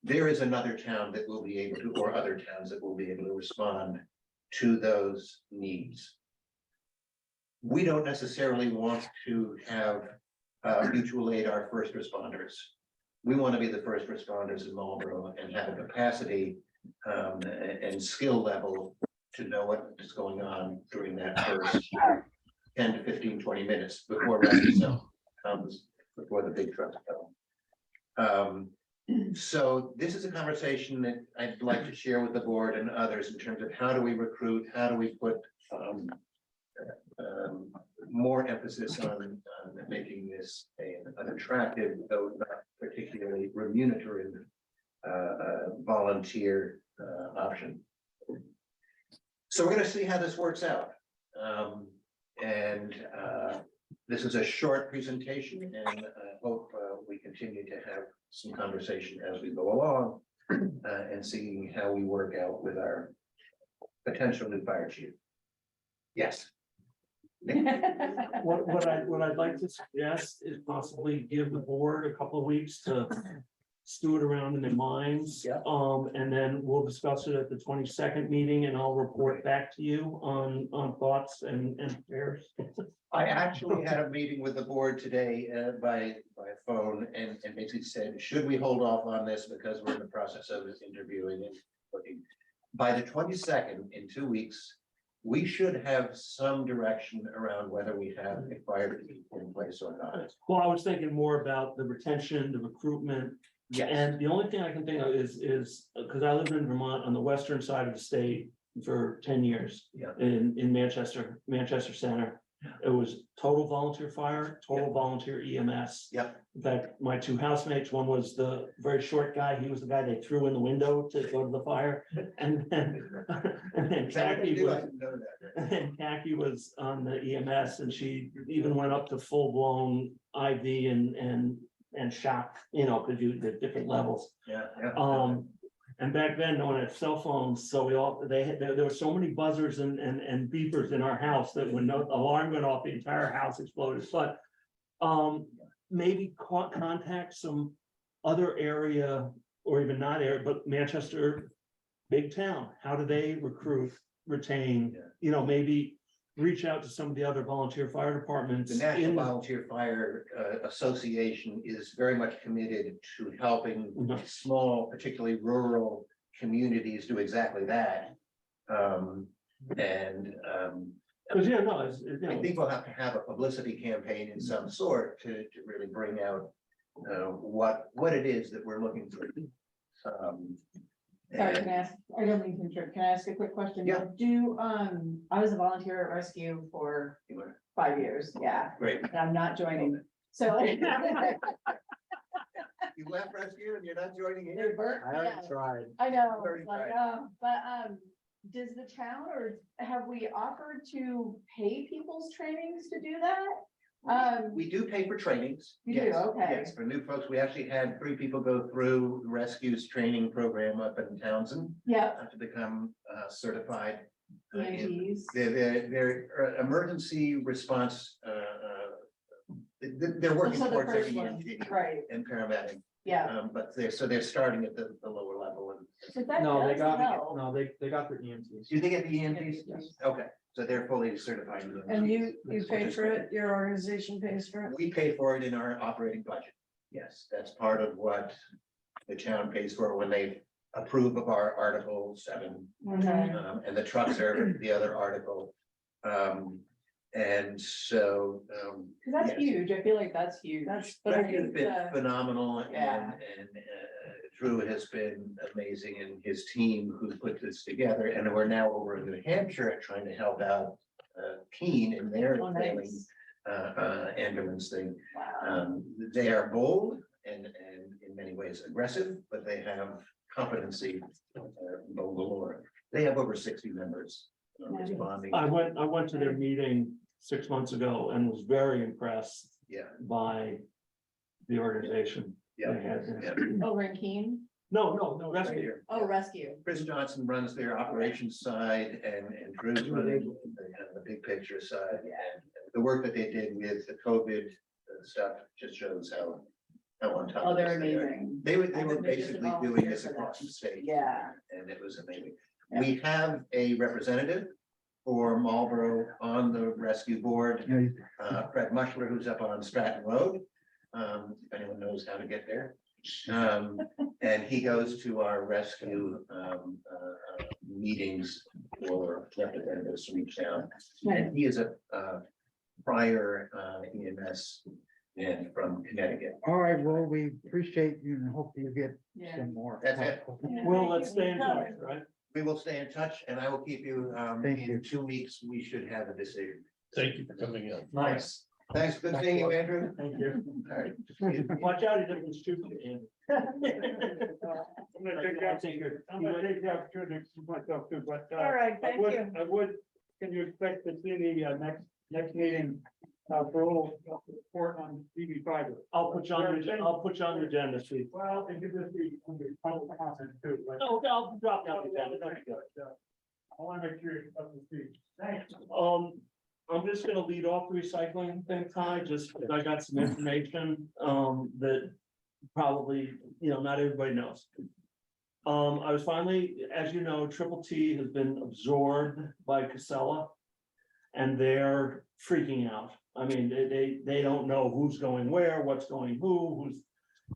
there is another town that will be able to, or other towns that will be able to respond to those needs. We don't necessarily want to have mutual aid our first responders. We want to be the first responders in Marlboro and have a capacity and skill level to know what is going on during that first 10 to 15, 20 minutes before rescue comes, before the big trucks come. So this is a conversation that I'd like to share with the board and others in terms of how do we recruit, how do we put more emphasis on making this an attractive, though not particularly remunerative volunteer option. So we're going to see how this works out. This is a short presentation, and I hope we continue to have some conversation as we go along and seeing how we work out with our potential new fire chief. Yes. What I'd like to suggest is possibly give the board a couple of weeks to stew it around in their minds. Yeah. And then we'll discuss it at the 22nd meeting, and I'll report back to you on thoughts and prayers. I actually had a meeting with the board today by phone and basically said, should we hold off on this because we're in the process of interviewing and looking. By the 22nd, in 2 weeks, we should have some direction around whether we have a fire chief in place or not. Well, I was thinking more about the retention, the recruitment. Yes. And the only thing I can think of is because I lived in Vermont on the western side of the state for 10 years. Yeah. In Manchester Center. It was total volunteer fire, total volunteer EMS. Yep. In fact, my two housemates, one was the very short guy. He was the guy they threw in the window to go to the fire. And then Khaki was on the EMS, and she even went up to full blown IV and shock, because you did different levels. Yeah. And back then, no one had cell phones, so there were so many buzzers and beepers in our house that when no alarm went off, the entire house exploded. But maybe contact some other area, or even not area, but Manchester, big town. How do they recruit, retain? Maybe reach out to some of the other volunteer fire departments. The National Volunteer Fire Association is very much committed to helping small, particularly rural communities do exactly that. Because I think we'll have to have a publicity campaign in some sort to really bring out what it is that we're looking for. Sorry, can I ask, I don't mean to interrupt, can I ask a quick question? Yeah. I was a volunteer at rescue for 5 years, yeah, Great. and I'm not joining, so. You left rescue and you're not joining here? I already tried. I know, Very like, does the town, or have we offered to pay people's trainings to do that? We do pay for trainings. You do, Yes, okay. Yes, for new folks, we actually had 3 people go through the rescues training program up in Townsend Yep, to become certified. EMTs. Their emergency response, they're working So the towards their first one, EMT right, and paramedic. yeah, But they're starting at the lower level, and So that No, they does got, help. no, they got their EMTs. Do they get the EMTs? Yes. Okay, so they're fully certified. And you EMTs, pay which is for great. it, your organization pays for it? We pay for it in our operating budget. Yes, that's part of what the town pays for when they approve of our Article 7. Okay. And the trucks are the other article. And so. 'Cause that's yes. huge. I feel like that's huge. But I Rick has think been the- phenomenal and, Yeah. Drew has been amazing and his team who put this together. And we're now over in New Hampshire trying to help out Keene in their Oh, failing nice. ambulance thing. Wow. They are bold and in many ways aggressive, but they have competency, galore. They have over 60 members responding. I went to their meeting 6 months ago and was very impressed Yeah, by the organization. yeah, they had there. yeah. Over in Keene? No, Right rescue. here. Oh, rescue. Chris Johnson runs their operations side and Drew's running the big picture side. And the work that they did with the COVID stuff just shows how on top. Oh, of they're this they are. amazing. They were I've been just basically a doing volunteer this for across them. the state. Yeah. And it was amazing. We have a representative for Marlboro on the rescue board, Fred Mushler, who's up on Stratton Road. If anyone knows how to get there. And he goes to our rescue meetings for representatives from each town. And he is a prior EMS and from Connecticut. All right, well, we appreciate you and hope you get Yeah. some more. That's it. Well, let's stay in touch, right? We will stay in touch and I will keep you, Thank in you. 2 weeks, we should have a decision. Thank you for coming in. Nice. Thanks, good seeing you, Andrew. Thank you. All right. Watch out, he doesn't shoot you, Andy. I'm gonna take the opportunity to myself too, but. All right, thank you. I would, can you expect to see the next meeting for a little report on DB fiber? I'll put you on the agenda, Steve. Well, and give this the under public comment too. but- No, okay, I'll drop down the agenda. That's good. I wanna make sure you're up to speed. Thanks. I'm just gonna lead off the recycling thing, Ty, just because I got some information, that probably, not everybody knows. I was finally, as you know, Triple T has been absorbed by Casella. And they're freaking out. I mean, they don't know who's going where, what's going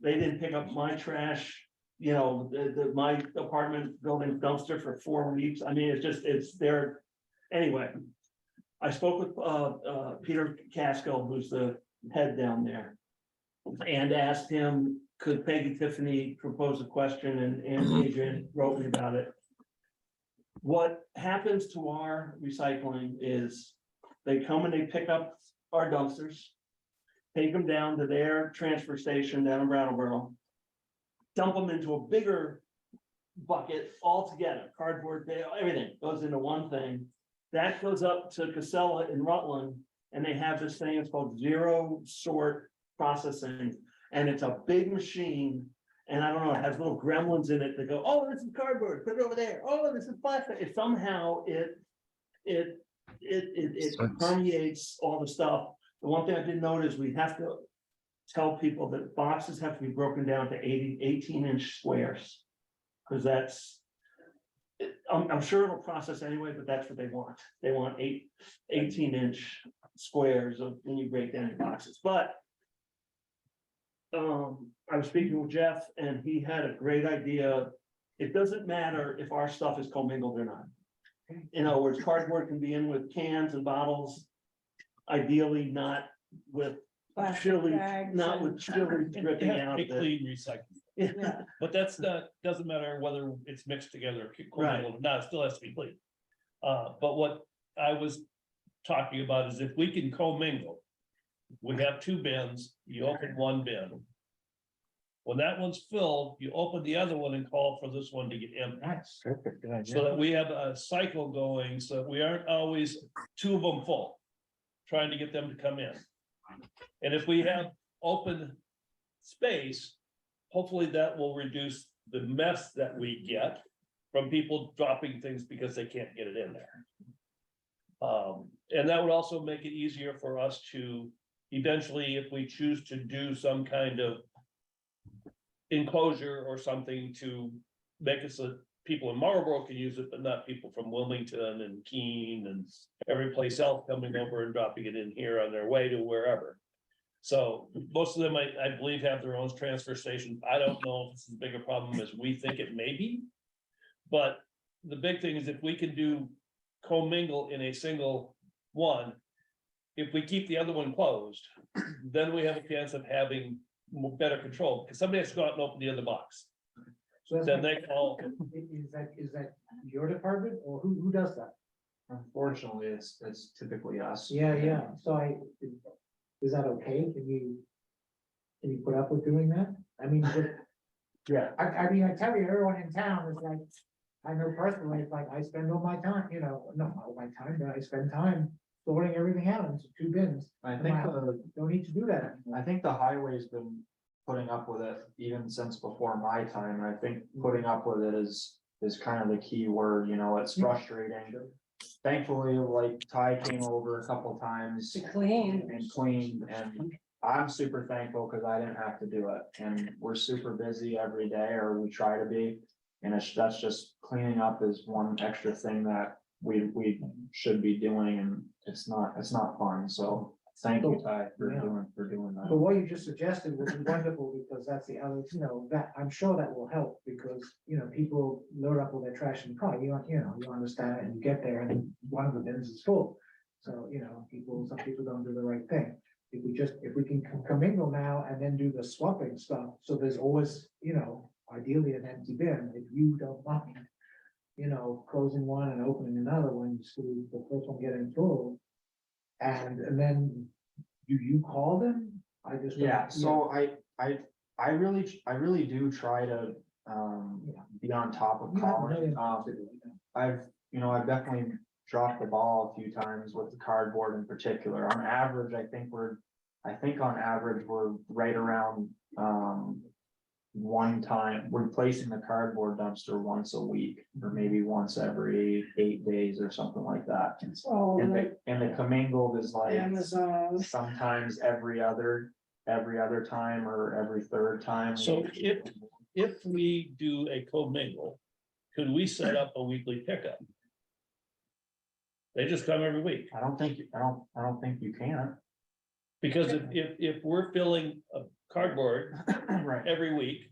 they didn't pick up my trash. My apartment building dumpster for 4 weeks. I mean, it's there. Anyway, I spoke with Peter Casco, who's the head down there. And asked him, could Peggy Tiffany propose a question and Adrian wrote me about it. What happens to our recycling is they come and they pick up our dumpsters. Take them down to their transfer station down in Brattleboro. Dump them into a bigger bucket altogether, cardboard, bale, everything goes into one thing. That goes up to Casella in Rutland, and they have this thing, it's called zero sort processing. And it's a big machine, and I don't know, it has little gremlins in it that go, oh, this is cardboard, put it over there, oh, this is plastic. It somehow it permeates all the stuff. The one thing I did notice, we have to tell people that boxes have to be broken down to 18-inch squares. Because I'm sure it'll process anyway, but that's what they want. They want 18-inch squares of when you break down your boxes, but I was speaking with Jeff and he had a great idea. It doesn't matter if our stuff is commingled or not. In other words, cardboard can be in with cans and bottles. Ideally not with Plastic Chili, bags not and- with chili dripping It has to out be of it. clean recycling, Yeah. but that's not, doesn't matter whether it's mixed together, Right. or not, it still has to be clean. But what I was talking about is if we can commingle. We have 2 bins, you open one bin. When that one's filled, you open the other one and call for this one to get empty. Nice. Perfect, good idea. So that we have a cycle going, so that we aren't always 2 of them full. Trying to get them to come in. And if we have open space, hopefully that will reduce the mess that we get from people dropping things because they can't get it in there. And that would also make it easier for us to eventually, if we choose to do some kind of enclosure or something to make it so that people in Marlboro can use it, but not people from Wilmington and Keene and every place else coming over and dropping it in here on their way to wherever. So most of them, I believe, have their own transfer station. I don't know if it's as big a problem as we think it may be. But the big thing is if we can do commingle in a single one, if we keep the other one closed, then we have a chance of having better control, because somebody has to go out and open the other box. So that's Then my- they call, is that your department or who does that? Unfortunately, it's typically us. Yeah, so is that okay? Can you put up with doing that? I mean, Yeah. I mean, I tell you, everyone in town is like, I know personally, it's like, I spend all my time, not all my time, but I spend time sorting everything out into 2 bins. I And think I don't need to do that. I think the highway's been putting up with it even since before my time, and I think putting up with it is kind of the key word, it's frustrating. Thankfully, like Ty came over a couple times To clean. and cleaned, and I'm super thankful because I didn't have to do it, and we're super busy every day, or we try to be. And that's just cleaning up is one extra thing that we should be doing, and it's not fun, so thank you, Ty, for doing But that. what you just suggested was wonderful, because that's the other, that, I'm sure that will help, because, people load up all their trash in the car, you understand it, and you get there, and one of the bins is full. So, some people don't do the right thing. If we can commingle now and then do the swapping stuff, so there's always, ideally an empty bin, if you don't mind, closing one and opening another one, so the first one getting full. And then, do you call them? I just. don't- Yeah, so I really do try to be on top of You have a calling. million things to do. I've definitely dropped the ball a few times with the cardboard in particular. On average, I think on average, we're right around one time, we're replacing the cardboard dumpster once a week, or maybe once every 8 days or something like that. Oh, And the commingled is like Amazon. sometimes every other time or every third time. so if we do a commingle, could we set up a weekly pickup? They just come every week, I don't think you can. because if we're filling a cardboard Right. every week,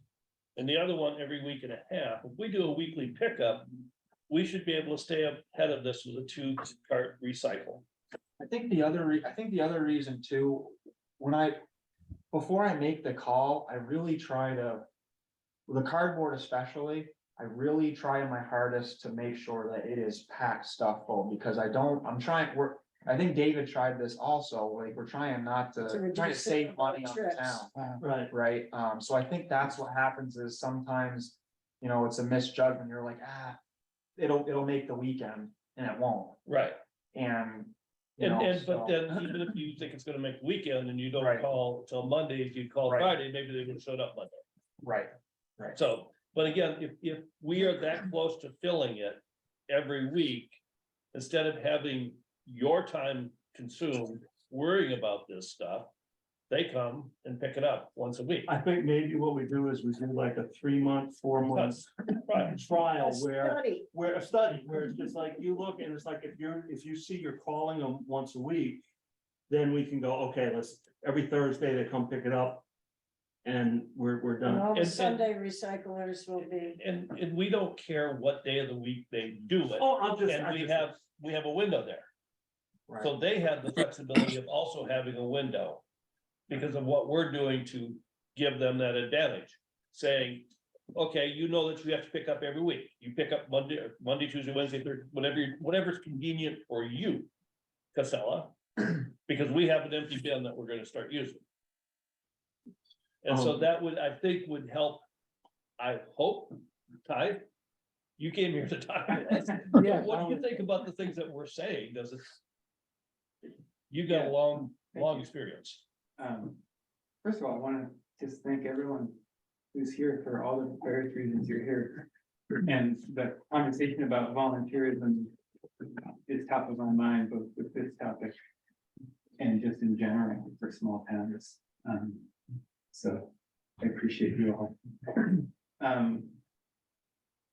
and the other one every week and a half, if we do a weekly pickup, we should be able to stay ahead of this with a 2-cart recycle. I think the other reason too, before I make the call, I really try to, with the cardboard especially, I really try my hardest to make sure that it is packed stuff full, because I think David tried this also, like, we're trying not to, trying to reduce save the money on the trips. town. Right. Right, so I think that's what happens is sometimes, it's a misjudgment, you're like, it'll make the weekend, and it won't, Right. and. But then even if you think it's gonna make the weekend and you don't Right. call till Monday, if you call Right. Friday, maybe they would have showed up Monday. Right, So, but again, if we are that close to filling it every week, instead of having your time consumed worrying about this stuff, they come and pick it up once a week. I think maybe what we do is we do like a 3-month, 4-month Right. trial Study. where it's just like you look and it's like, if you see you're calling them once a week, then we can go, okay, every Thursday they come pick it up. And we're And done. all the And- Sunday recyclers will be. And we don't care what day of the week they do it, Oh, and we have a window there. right. So they have the flexibility of also having a window. Because of what we're doing to give them that advantage, saying, okay, you know that you have to pick up every week. You pick up Monday, Tuesday, Wednesday, Thursday, whatever's convenient for you, Casella, because we have an empty bin that we're gonna start using. And so that I think would help, I hope, Ty, you came here to talk to us. Yeah. What do you think about the things that we're saying? Does it? You've got a Yeah. long Thank you. experience. First of all, I want to just thank everyone who's here for all the various reasons you're here. And the conversation about volunteerism is top of my mind, both with this topic and just in general for small towns. So I appreciate you all.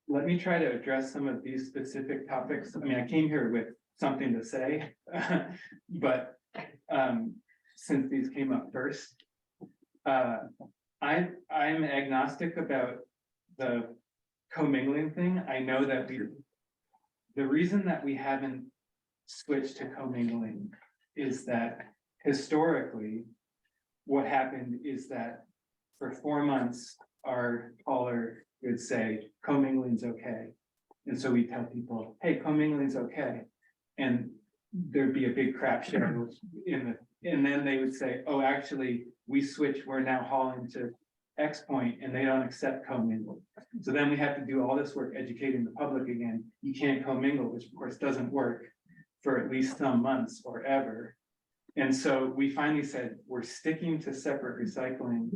let me try to address some of these specific topics. I mean, I came here with something to say, but since these came up first, I'm agnostic about the commingling thing. I know that the reason that we haven't switched to commingling is that historically, what happened is that for 4 months, our hauler would say commingling's okay. And so we tell people, hey, commingling's okay. And there'd be a big crap show and then they would say, oh, actually, we switch, we're now hauling to X point and they don't accept commingle. So then we have to do all this work educating the public again. You can't commingle, which of course doesn't work for at least some months or ever. And so we finally said, we're sticking to separate recycling,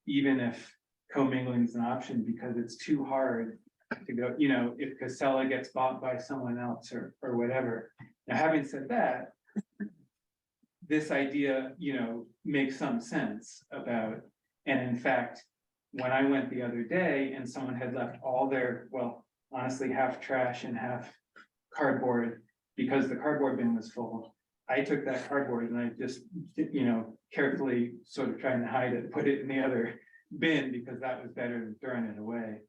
even if commingling is an option, because it's too hard to go, you know, if Casella gets bought by someone else or whatever. Now, having said that, this idea, you know, makes some sense about, and in fact, when I went the other day and someone had left all their, well, honestly, half trash and half cardboard, because the cardboard bin was full, I took that cardboard and I just, you know, carefully sort of trying to hide it, put it in the other bin, because that was better than throwing it away.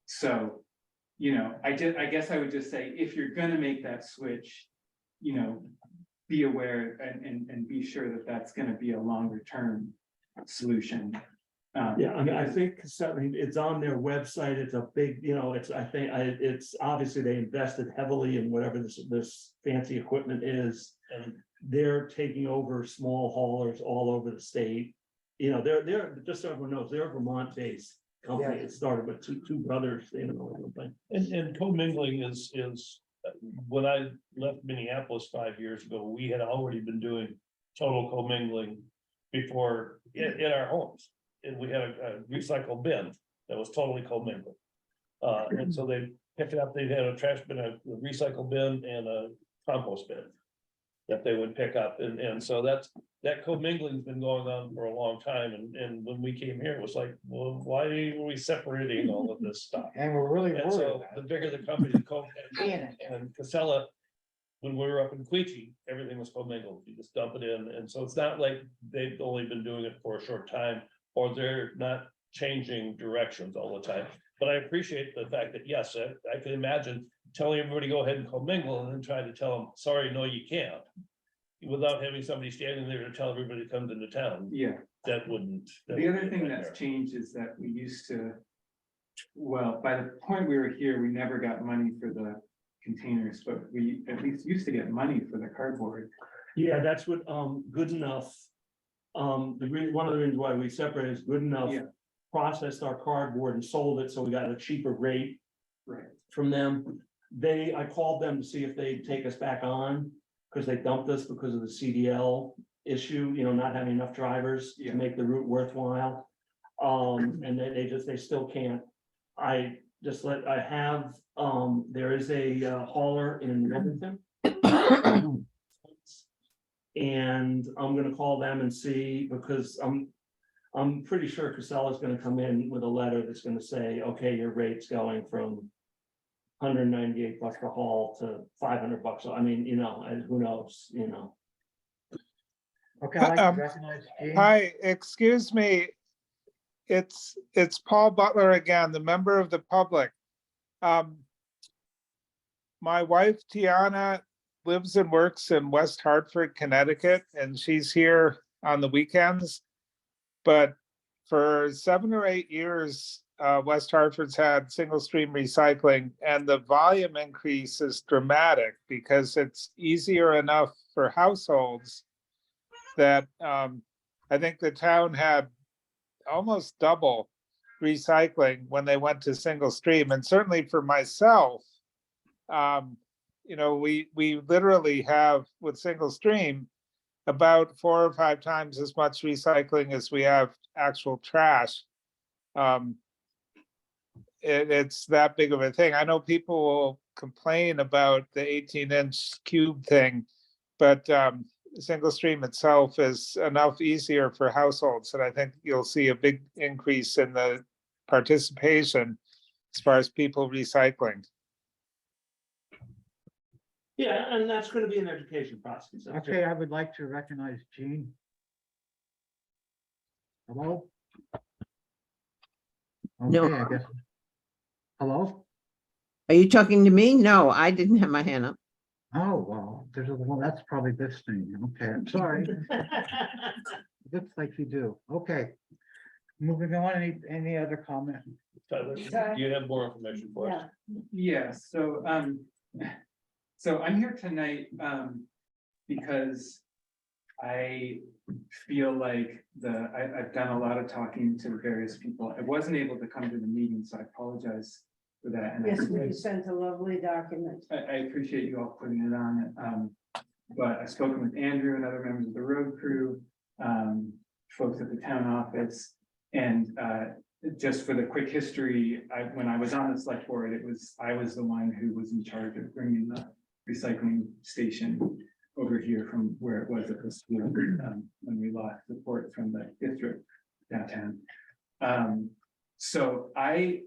So, you know, I guess I would just say, if you're gonna make that switch, you know, be aware and be sure that that's gonna be a longer term solution. Yeah, I mean, I think it's on their website. It's a big, you know, it's obviously they invested heavily in whatever this fancy equipment is. And they're taking over small haulers all over the state. You know, they're just so everyone knows, they're a Vermont-based company. It started with two brothers, you know, or something. And commingling is, when I left Minneapolis 5 years ago, we had already been doing total commingling before in our homes. And we had a recycle bin that was totally commingled. And so they picked it up, they had a trash bin, a recycle bin and a compost bin that they would pick up. And so that commingling's been going on for a long time. And when we came here, it was like, well, why are we separating all of this stuff? And we're really And worried so about the it. bigger the company, and Casella, when we were up in Queechee, everything was commingled. You just dump it in. And so it's not like they've only been doing it for a short time, or they're not changing directions all the time. But I appreciate the fact that, yes, I can imagine telling everybody, go ahead and commingle, and then trying to tell them, sorry, no, you can't. Without having somebody standing there to tell everybody to come into town. Yeah. That wouldn't. The other thing that's changed is that we used to, well, by the point we were here, we never got money for the containers, but we at least used to get money for the cardboard. Yeah, that's what, Good Enough. One of the reasons why we separated is Good Enough Yeah. processed our cardboard and sold it, so we got a cheaper rate Right. from them. I called them to see if they'd take us back on, because they dumped us because of the CDL issue, you know, not having enough drivers Yeah. to make the route worthwhile. And they still can't. There is a hauler in Edmonton. And I'm gonna call them and see, because I'm pretty sure Casella's gonna come in with a letter that's gonna say, okay, your rate's going from $198 per haul to $500. I mean, you know, and who knows, you know. Okay, I'd like to recognize Gene. Hi, excuse me. It's Paul Butler again, the member of the public. My wife Tiana lives and works in West Hartford, Connecticut, and she's here on the weekends. But for 7 or 8 years, West Hartford's had single stream recycling, and the volume increase is dramatic because it's easier enough for households that I think the town had almost double recycling when they went to single stream. And certainly for myself, you know, we literally have with single stream about 4 or 5 times as much recycling as we have actual trash. It's that big of a thing. I know people will complain about the 18-inch cube thing, but single stream itself is enough easier for households, and I think you'll see a big increase in the participation. as far as people recycling. Yeah, and that's gonna be an education process. Okay, I would like to recognize Jean. Hello? No. Okay, I guess. Hello? Are you talking to me? No, I didn't have my hand up. Oh, well, well, that's probably this thing. Okay, I'm sorry. Looks like you do. Okay. Moving on, any other comment? Tyler, do you have more information for us? Yeah. Yeah, so I'm here tonight, because I feel like I've done a lot of talking to various people. I wasn't able to come to the meeting, so I apologize for that. And Yes, you sent a lovely document. I appreciate you all putting it on. But I've spoken with Andrew and other members of the road crew, folks at the town office. And just for the quick history, when I was on the select board, I was the one who was in charge of bringing the recycling station over here from where it was at the school, when we lost support from the district downtown. So I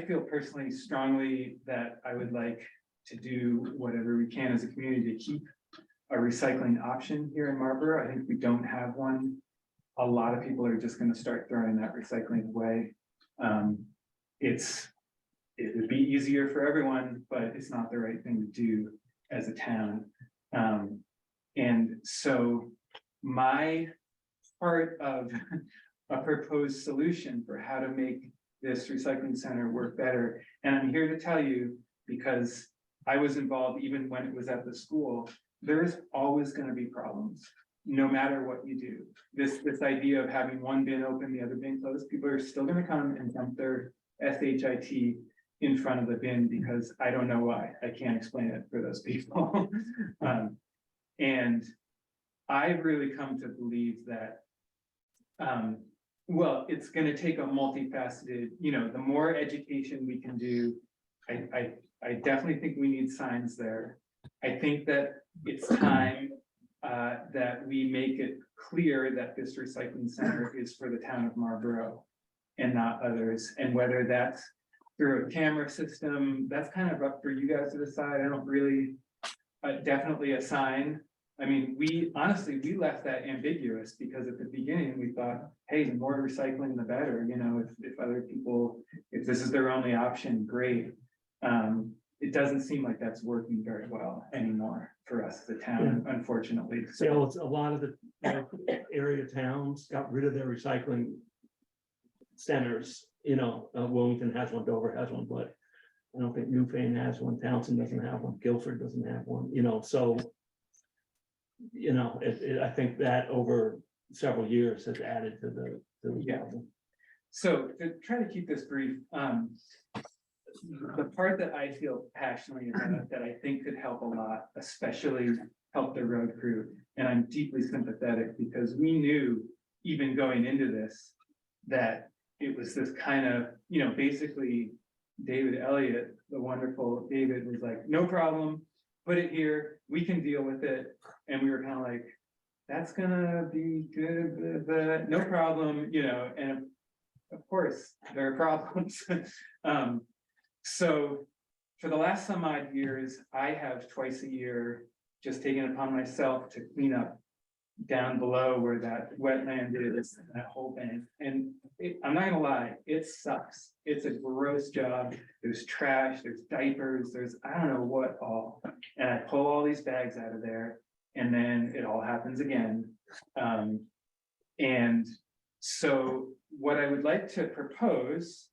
feel personally strongly that I would like to do whatever we can as a community to keep a recycling option here in Marlboro. I think we don't have one. A lot of people are just going to start throwing that recycling away. It would be easier for everyone, but it's not the right thing to do as a town. And so my part of a proposed solution for how to make this recycling center work better, and I'm here to tell you, because I was involved even when it was at the school, there's always going to be problems, no matter what you do. This idea of having one bin open, the other bin closed, people are still going to come and dump their SHIT in front of the bin because I don't know why. I can't explain it for those people. And I've really come to believe that, well, it's going to take a multifaceted, the more education we can do. I definitely think we need signs there. I think that it's time that we make it clear that this recycling center is for the town of Marlboro and not others. And whether that's through a camera system, that's kind of up for you guys to decide. I don't really, definitely a sign. I mean, we left that ambiguous because at the beginning we thought, hey, the more recycling, the better, if other people, if this is their only option, great. It doesn't seem like that's working very well anymore for us as a town, unfortunately. So it's a lot of the area towns got rid of their recycling centers, Wilmington has one, Dover has one, but I don't think Newfane has one, Townsend doesn't have one, Guilford doesn't have one, so I think that over several years has added to the problem. So to try to keep this brief, the part that I feel passionately about that I think could help a lot, especially help the road crew, and I'm deeply sympathetic because we knew even going into this that it was this kind of, basically David Elliott, the wonderful David, was like, no problem, put it here, we can deal with it. And we were kind of like, that's gonna be good, but no problem, and of course there are problems. So for the last some odd years, I have twice a year just taken it upon myself to clean up down below where that wetland is, that whole bank. And I'm not gonna lie, it sucks. It's a gross job. There's trash, there's diapers, there's I don't know what all. And I pull all these bags out of there and then it all happens again. And so what I would like to propose,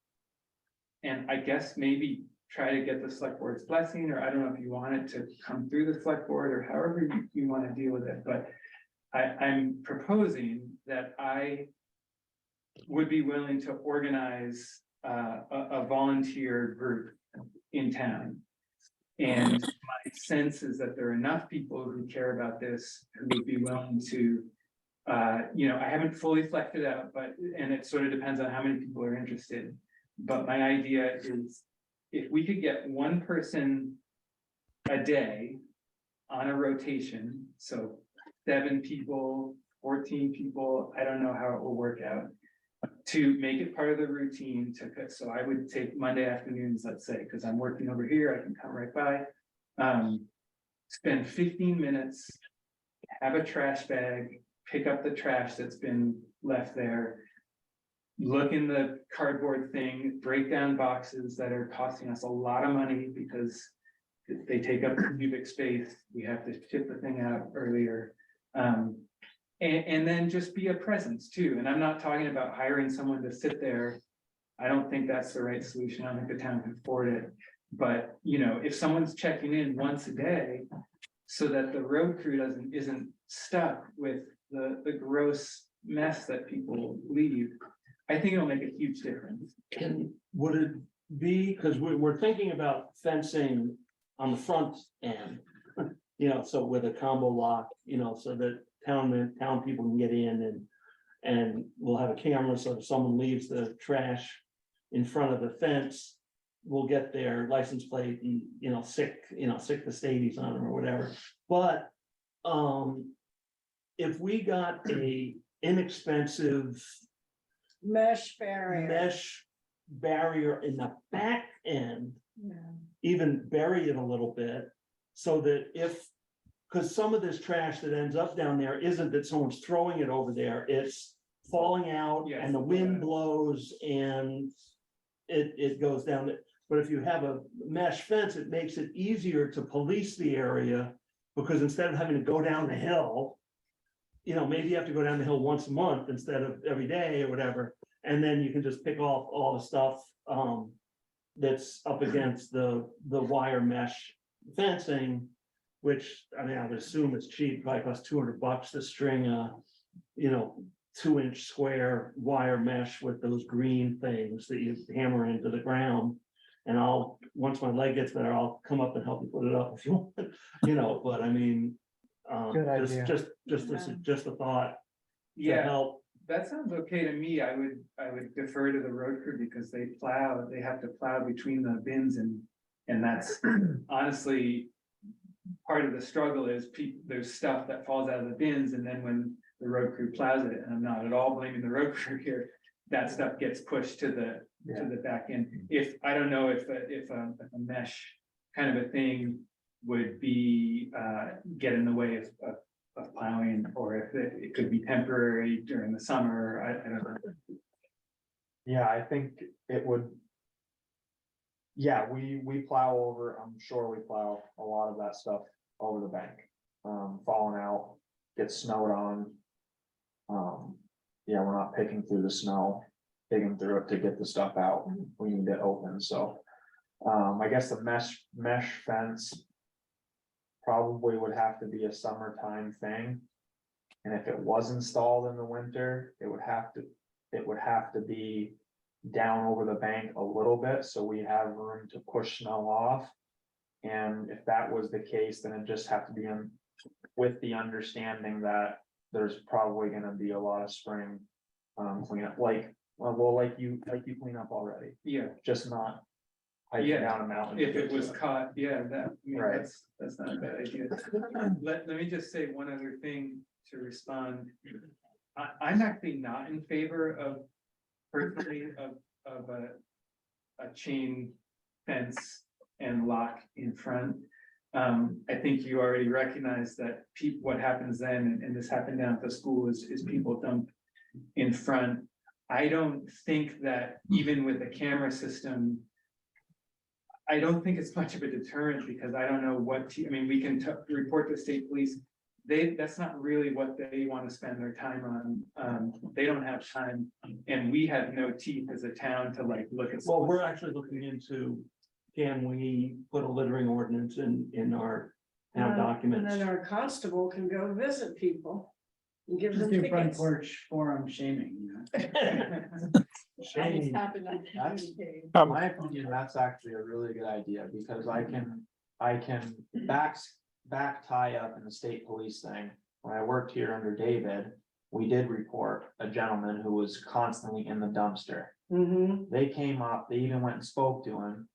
and I guess maybe try to get the select board's blessing, or I don't know if you want it to come through the select board or however you want to deal with it, but I'm proposing that I would be willing to organize a volunteer group in town. And my sense is that there are enough people who care about this who would be willing to, I haven't fully fleshed it out, and it sort of depends on how many people are interested. But my idea is if we could get one person a day on a rotation, so 7 people, 14 people, I don't know how it will work out, to make it part of the routine so I would take Monday afternoons, let's say, because I'm working over here, I can come right by. Spend 15 minutes, have a trash bag, pick up the trash that's been left there. Look in the cardboard thing, break down boxes that are costing us a lot of money because they take up cubic space, we have to ship the thing out earlier. And then just be a presence too, and I'm not talking about hiring someone to sit there. I don't think that's the right solution, I don't think the town can afford it. But, you know, if someone's checking in once a day, so that the road crew isn't stuck with the gross mess that people leave, I think it'll make a huge difference. And would it be, because we're thinking about fencing on the front end, you know, so with a combo lock, you know, so that town people can get in and we'll have a camera, so if someone leaves the trash in front of the fence, we'll get their license plate and, you know, sick the Stadies on them or whatever. But if we got a inexpensive Mesh barrier. barrier in the back end, Yeah. even bury it a little bit, so that because some of this trash that ends up down there isn't that someone's throwing it over there, it's falling out Yes. and the wind blows and it goes down. But if you have a mesh fence, it makes it easier to police the area, because instead of having to go down the hill, you know, maybe you have to go down the hill once a month instead of every day or whatever, and then you can just pick off all the stuff that's up against the wire mesh fencing, which, I mean, I would assume it's cheap, probably costs $200 to string a, you know, 2-inch square wire mesh with those green things that you hammer into the ground. And once my leg gets better, I'll come up and help you put it up if you want, you know, but I mean, Good idea. just a thought to Yeah, help. that sounds okay to me. I would defer to the road crew because they have to plow between the bins and that's honestly. Part of the struggle is there's stuff that falls out of the bins, and then when the road crew plows it, and I'm not at all blaming the road crew here, that stuff gets pushed to the back end. I don't know if a mesh kind of a thing would be get in the way of plowing, or if it could be temporary during the summer. I don't know. Yeah, I think it would. Yeah, we plow over, I'm sure we plow a lot of that stuff over the bank, falling out, gets snowed on. Yeah, we're not picking through the snow, digging through it to get the stuff out, we need it open, so. I guess the mesh fence probably would have to be a summertime thing. And if it was installed in the winter, it would have to be down over the bank a little bit, so we have room to push snow off. And if that was the case, then it just have to be in with the understanding that there's probably gonna be a lot of spring cleanup, like you clean up already, Yeah, just not hiking Yeah, down a mountain. if it was caught, yeah, Right. that's not a bad idea. Let me just say one other thing to respond. I'm actually not in favor of personally of a chain fence and lock in front. I think you already recognize that what happens then, and this happened down at the school, is people dump in front. I don't think that even with a camera system, I don't think it's much of a deterrent, because I don't know I mean, we can report to state police. That's not really what they want to spend their time on. They don't have time, and we have no teeth as a town to look at. Well, we're actually looking into, can we put a littering ordinance in our town And documents? then our constable can go visit people and give them Just do front tickets. porch forum shaming, you know? That just happened on That's- community. In my opinion, that's actually a really good idea, because I can back tie up in the state police thing. When I worked here under David, we did report a gentleman who was constantly in the dumpster. Mhm. They came up, they even went and spoke to him.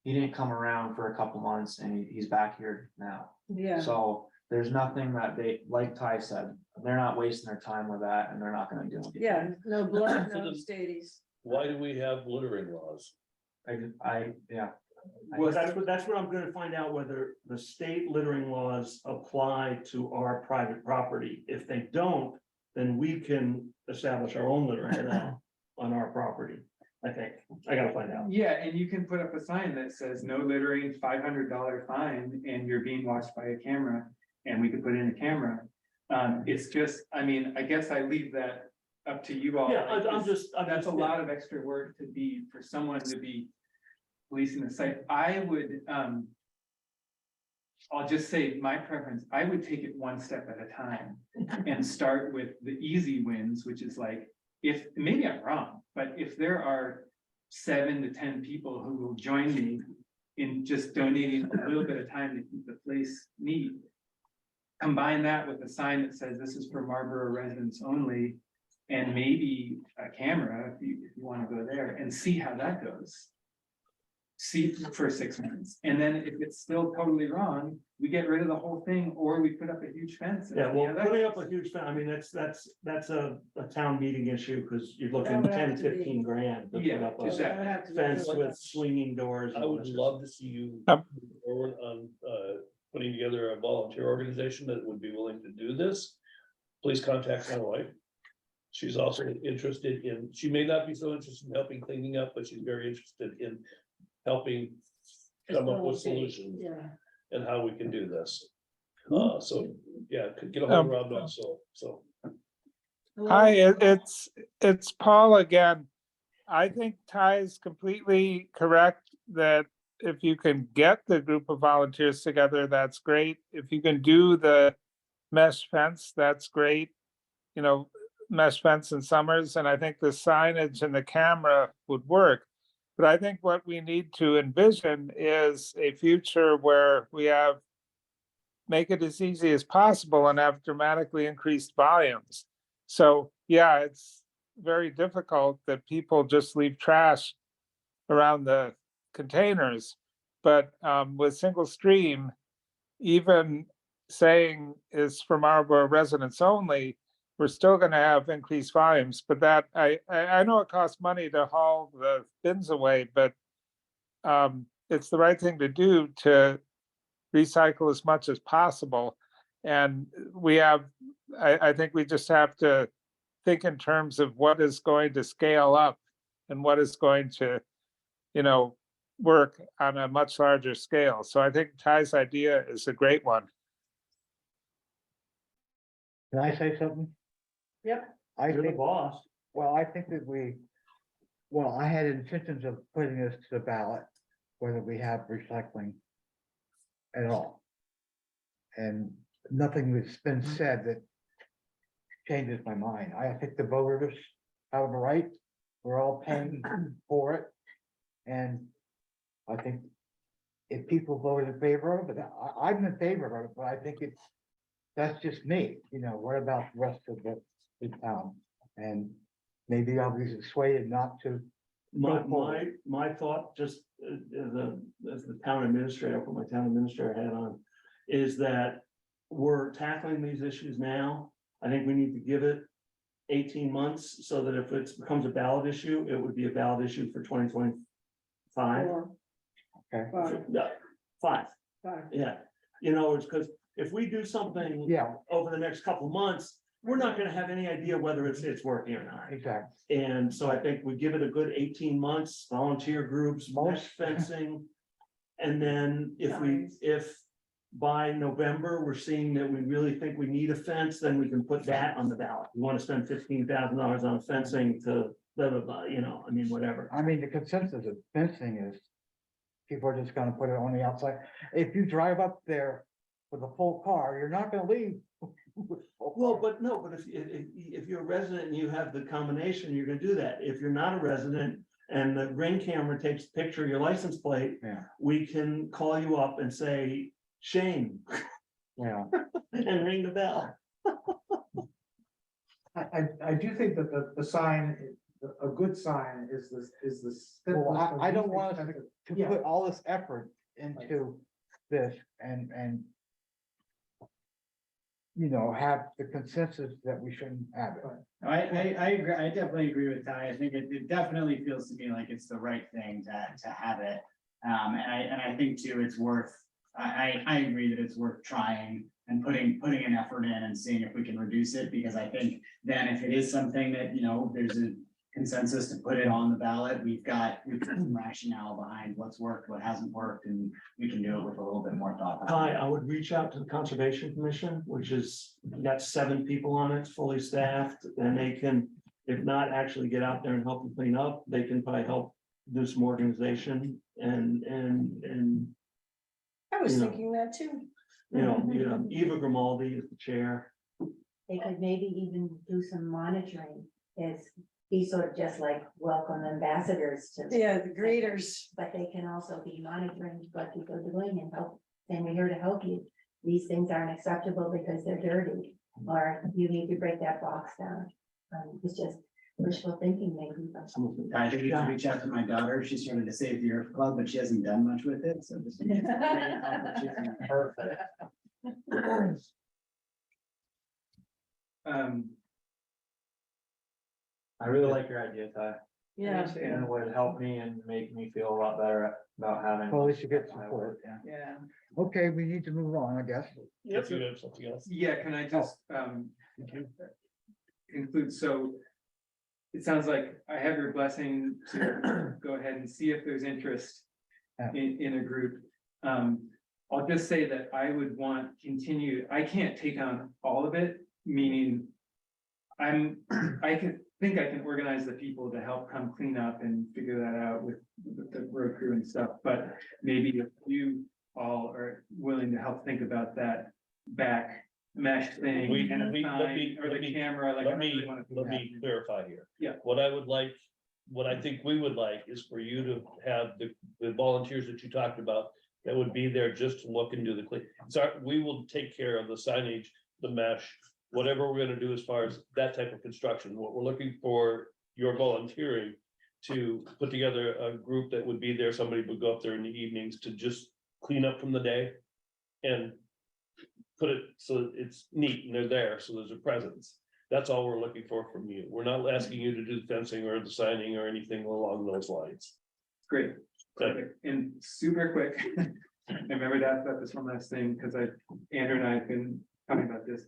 He didn't come around for a couple months, and he's back here now. Yeah, So there's nothing that they, like Ty said, they're not wasting their time with that and they're not gonna do anything. Yeah, no blood, For no the- stadies. Why do we have littering laws? Yeah. Well, that's what I'm gonna find out, whether the state littering laws apply to our private property. If they don't, then we can establish our own littering law on our property. I think, I gotta find out. Yeah, and you can put up a sign that says no littering, $500 fine, and you're being watched by a camera, and we could put in a camera. It's just, I mean, I guess I leave that up to you all. Yeah, I'm just. That's a lot of extra work to be, for someone to be policing the site. I would, I'll just say my preference, I would take it one step at a time and start with the easy wins, which is like, if, maybe I'm wrong, but if there are 7 to 10 people who will join me in just donating a little bit of time to keep the place neat, combine that with a sign that says this is for Marlboro residents only, and maybe a camera, if you want to go there, and see how that goes. See for 6 months, and then if it's still totally wrong, we get rid of the whole thing, or we put up a huge fence. and Yeah, see well, how that putting up goes. a huge, I mean, that's a town meeting issue, because you're looking That would 10, have to be- 15 grand to put Yeah, up a exactly. That would have to be fence good. with swinging doors. I and all would this love to see you Yep. move forward on putting together a volunteer organization that would be willing to do this. Please contact my wife. She's also interested in, she may not be so interested in helping cleaning up, but she's very interested in helping come up with solutions Yeah. and how we can do this. So, yeah, could get a hold of Rob Knox, so. Hi, it's Paul again. I think Ty is completely correct that if you can get the group of volunteers together, that's great. If you can do the mesh fence, that's great. You know, mesh fence in summers, and I think the signage and the camera would work. But I think what we need to envision is a future where we have, make it as easy as possible and have dramatically increased volumes. So, yeah, it's very difficult that people just leave trash around the containers. But with single stream, even saying is for Marlboro residents only, we're still gonna have increased volumes, but that, I know it costs money to haul the bins away, but it's the right thing to do to recycle as much as possible. And we have, I think we just have to think in terms of what is going to scale up and what is going to, you know, work on a much larger scale. So I think Ty's idea is a great one. Can I say something? Yep. I You're the think, boss. well, I think that I had intentions of putting this to the ballot, whether we have recycling at all. And nothing that's been said that changes my mind. I think the voters have a right. We're all paying for it. And I think if people vote in favor of it, I'm in favor of it, but I think that's just me, you know, what about the rest of the town? And maybe I'll be persuaded not to. Go forward. My thought, just as the town administrator, put my town administrator hat on, is that we're tackling these issues now. I think we need to give it 18 months so that if it becomes a ballot issue, it would be a ballot issue for 2025. Okay. Yeah, 5, Five. yeah. You know, it's because if we do something Yeah, over the next couple of months, we're not gonna have any idea whether it's working or not. exactly. And so I think we give it a good 18 months, volunteer groups, mesh Most- fencing. And then if by November, we're seeing that we really think we need a fence, then we can put that on the ballot. We want to spend $15,000 on fencing to blah, blah, blah, you know, I mean, whatever. I mean, the consensus of fencing is people are just gonna put it on the outside. If you drive up there with a full car, you're not gonna leave. Well, but no, but if you're a resident and you have the combination, you're gonna do that. If you're not a resident and the ring camera takes a picture of your license plate, Yeah, we can call you up and say, shame, yeah. and ring the bell. I do think that the sign, a good sign is this. Well, I don't want us to Yeah. put all this effort into this and have the consensus that we shouldn't have it. I agree, I definitely agree with Ty. I think it definitely feels to me like it's the right thing to have it. And I think too, it's worth, I agree that it's worth trying and putting an effort in and seeing if we can reduce it, because I think then if it is something that, there's a consensus to put it on the ballot, we've got some rationale behind what's worked, what hasn't worked, and we can do it with a little bit more thought. Hi, I would reach out to the Conservation Commission, which is, got 7 people on it, fully staffed, and they can, if not actually get out there and help them clean up, they can probably help do some organization and I was You know. thinking that too. Eva Grimaldi is the chair. They could maybe even do some monitoring, is be sort of just like welcome ambassadors to. Yeah, the graders. But they can also be monitoring what people are doing and help, saying we're here to help you. These things aren't acceptable because they're dirty, or you need to break that box down. It's just wishful thinking maybe, but. I think you should reach out to my daughter. She started to Save the Earth Club, but she hasn't done much with it, so just. Perfect. I really like your idea, Ty. Yeah. And it would help me and make me feel a lot better about having. Well, we should get support, yeah. Yeah. Okay, we need to move on, I guess. If you have something else. Yeah, can I just conclude? So it sounds like I have your blessing to go ahead and see if there's interest in a group. I'll just say that I would want continued, I can't take on all of it, meaning I think I can organize the people to help come clean up and figure that out with the road crew and stuff, but maybe if you all are willing to help think about that back mesh thing and a sign or the camera, like. Let me clarify here. Yeah. What I think we would like is for you to have the volunteers that you talked about that would be there just to look and do the clean. So we will take care of the signage, the mesh, whatever we're gonna do as far as that type of construction. What we're looking for, your volunteering to put together a group that would be there. Somebody would go up there in the evenings to just clean up from the day and put it so it's neat and they're there, so there's a presence. That's all we're looking for from you. We're not asking you to do the fencing or the signing or anything along those lines. Great, perfect, and super quick. I remember to ask about this one last thing, because Andrew and I have been talking about this.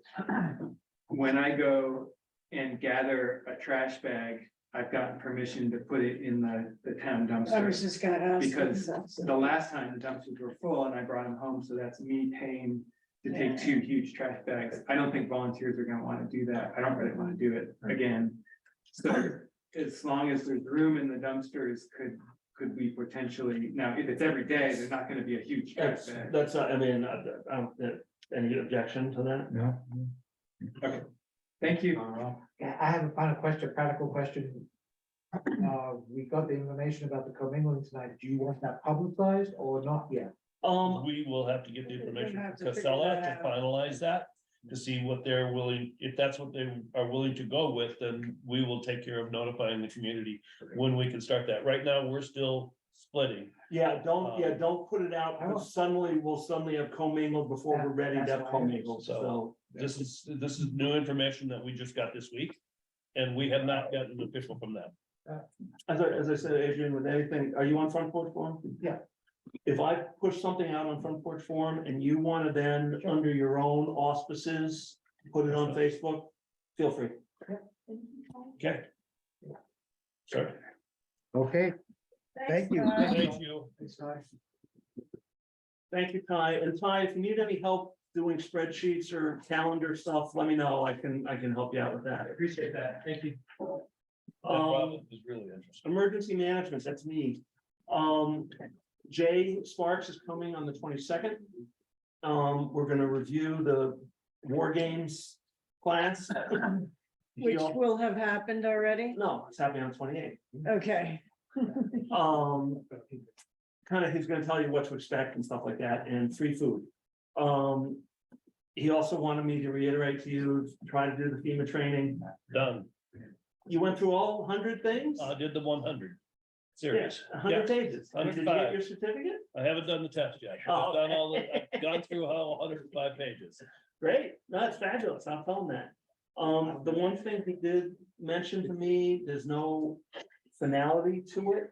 When I go and gather a trash bag, I've gotten permission to put it in the town I was dumpster. just gonna ask. Because the last time the dumpsters were full and I brought them home, so that's me paying to take 2 huge trash bags. I don't think volunteers are gonna wanna do that. I don't really wanna do it again. So as long as there's room in the dumpsters, could we potentially, now, if it's every day, there's not gonna be a huge trash bag. That's, I mean, I don't, any objection to that? No. Okay, thank you. Yeah, I have a final question, practical question. We got the information about the commingling tonight. Do you want that publicized or not yet? We will have to get the information have from to figure Casella that to out. finalize that. To see what they're willing, if that's what they are willing to go with, then we will take care of notifying the community when we can start that. Right now, we're still splitting. Don't put it out, because we'll suddenly have commingled before we're ready to have commingled, so. This is new information that we just got this week. And we have not gotten an official from them. As I said, Adrian, with anything, are you on Front Porch Forum? Yeah. If I push something out on Front Porch Forum and you want to then, under your own auspices, put it on Facebook, feel free. Okay. Sure. Okay, thank you. Thank you. Thank you, Ty. And Ty, if you need any help doing spreadsheets or calendar stuff, let me know. I can help you out with that. I appreciate that. Thank you. That is really interesting. Emergency management, that's me. Jay Sparks is coming on the 22nd. We're gonna review the war games class. Which will have happened already. No, it's happening on the 28th. Okay. Kind of, he's gonna tell you what to expect and stuff like that, and free food. He also wanted me to reiterate to you, try to do the FEMA training. Done. You went through all 100 things? I did the 100. series. 100 pages. Did you get 105. your certificate? I haven't done the test yet. Oh, I've done all the, I've gone through all 105 pages. Great, that's fabulous, I'll tell him that. The one thing he did mention to me, there's no finality to it.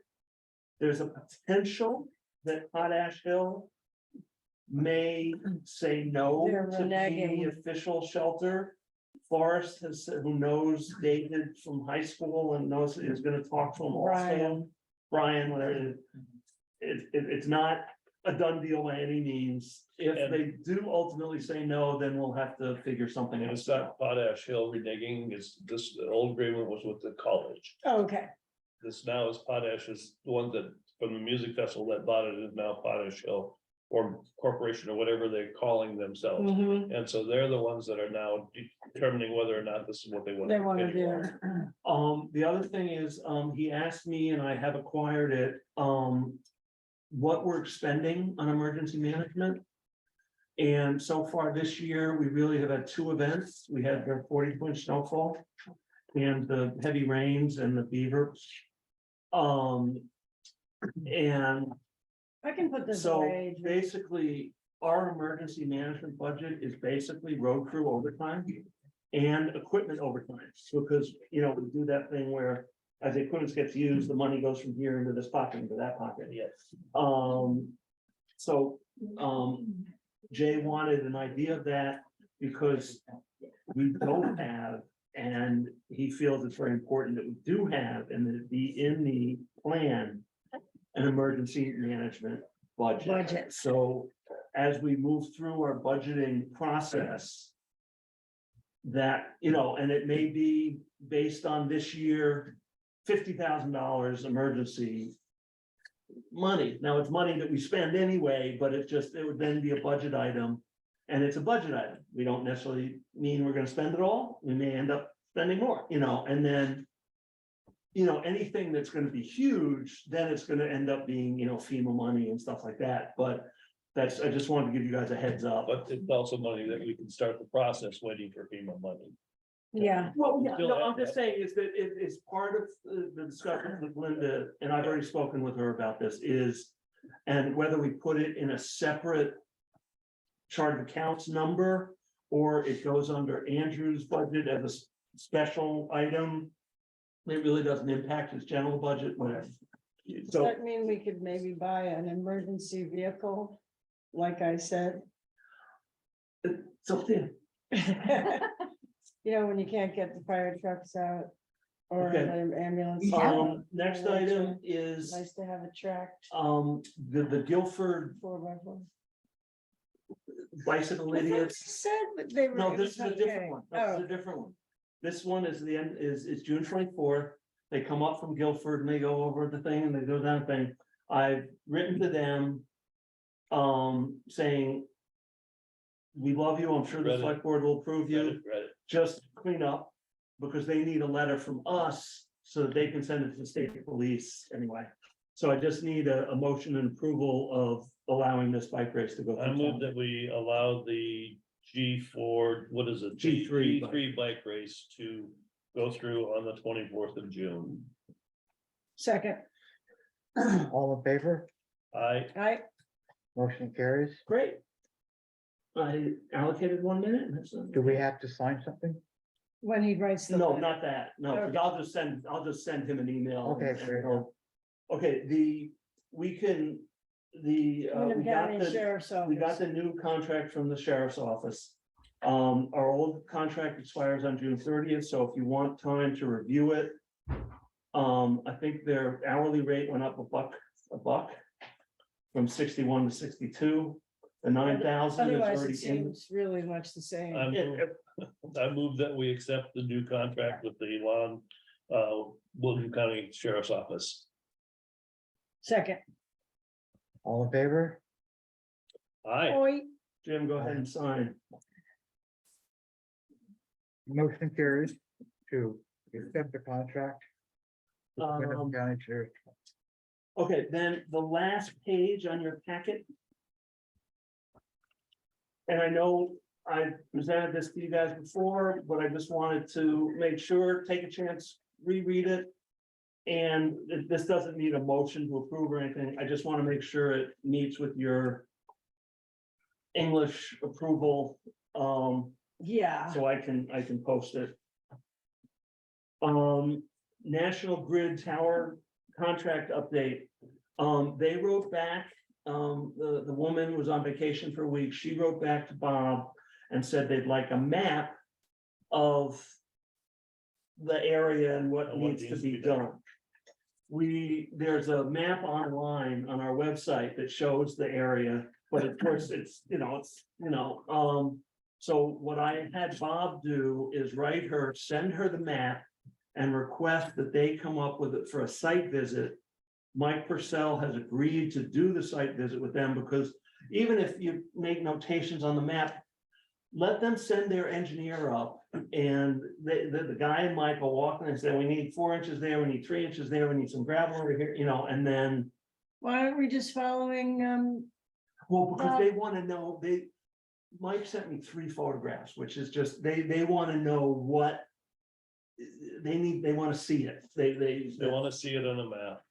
There's a potential that Potash Hill may say no They're to being the reneging. official shelter. Forrest has, who knows David from high school and knows, is gonna talk to him also. Brian, whatever it is. It's not a done deal by any means. If And- they do ultimately say no, then we'll have to figure something And it's else not out. Potash Hill reneging, it's this, the old agreement was with the college. Okay, This now is Potash is the one that, from the music festival that bought it is now Potash Hill. Or corporation or whatever they're calling themselves. mhm, And so they're the ones that are now determining whether or not this is what they want. they want to continue do. on. The other thing is, he asked me and I have acquired it, what we're expending on emergency management. And so far this year, we really have had two events. We had the 40-inch snowfall and the heavy rains and the beaver. And I can put this so away. basically, our emergency management budget is basically road crew overtime and equipment overtime. Because, you know, we do that thing where as the equipment gets used, the money goes from here into this pocket, into that pocket. Yes. So, Jay wanted an idea of that because we don't have, and he feels it's very important that we do have, and that it be in the plan, an emergency management budget. Budget. So as we move through our budgeting process, that, you know, and it may be based on this year, $50,000 emergency money. Now, it's money that we spend anyway, but it would then be a budget item. And it's a budget item. We don't necessarily mean we're gonna spend it all. We may end up spending more, you know, and then, you know, anything that's gonna be huge, then it's gonna end up being, you know, FEMA money and stuff like that. But I just wanted to give you guys a heads up. But it's also money that we can start the process waiting for FEMA money. Yeah, Well, yeah, Still no, have I'm just that. saying is that it is part of the discussion with Linda, and I've already spoken with her about this, is. And whether we put it in a separate chart of accounts number, or it goes under Andrew's budget as a special item. It really doesn't impact his general budget, whatever. does So, that mean we could maybe buy an emergency vehicle, like I said? so thin. You know, when you can't get the fire trucks out or Okay. the ambulance. Next item is, Nice to have a tracked the Guilford 4x4. bicycle I thought you idiots. said that they were. No, it this is was a okay. different one. This is Oh, a different one. This one is the end, is June 24th. They come up from Guilford and they go over the thing and they go down the thing. I've written to them. Saying. We love you. I'm sure the Read it. select board will approve you. Read it. Just clean up. Because they need a letter from us so that they can send it to the state police anyway. So I just need a motion and approval of allowing this bike race to go. I through move town. that we allow the G4, what is it? G3 G3 bike race to go through on the 24th of June. second, All in favor? I, Motion carries. Great. I allocated 1 minute. and that's Do we have to sign something? when he writes the. No, letter. not that. No, because I'll just send him an email. Okay, and very he'll- Okay, we can, we Wyndham got County the, Sheriff's we got Office. the new contract from the sheriff's office. Our old contract expires on June 30th, so if you want time to review it. I think their hourly rate went up a buck. From 61 to 62, the 9,000 is Otherwise, it already in. seems really much the same. I move that we accept the new contract with the Wilton County Sheriff's Office. Second. All in favor? Aye. Oi, Jim, go ahead and sign. Motion carries to accept the contract. with Wyndham Um, County Sheriff. Okay, then the last page on your packet. And I know I presented this to you guys before, but I just wanted to make sure, take a chance, reread it. And this doesn't need a motion to approve or anything. I just want to make sure it meets with your English approval, Yeah, so I can post it. National Grid Tower contract update. They wrote back, the woman was on vacation for a week. She wrote back to Bob and said they'd like a map of the area and what needs to be done. There's a map online on our website that shows the area, but of course, it's, so what I had Bob do is send her the map and request that they come up with it for a site visit. Mike Purcell has agreed to do the site visit with them, because even if you make notations on the map, let them send their engineer up, and the guy and Mike will walk in and say, we need 4 inches there, we need 3 inches there, we need some gravel over here, and then. why aren't we just following, Well, because they want to know, Mike sent me 3 photographs, which is just, they want to know what. They want to see it, They want to see it on a map.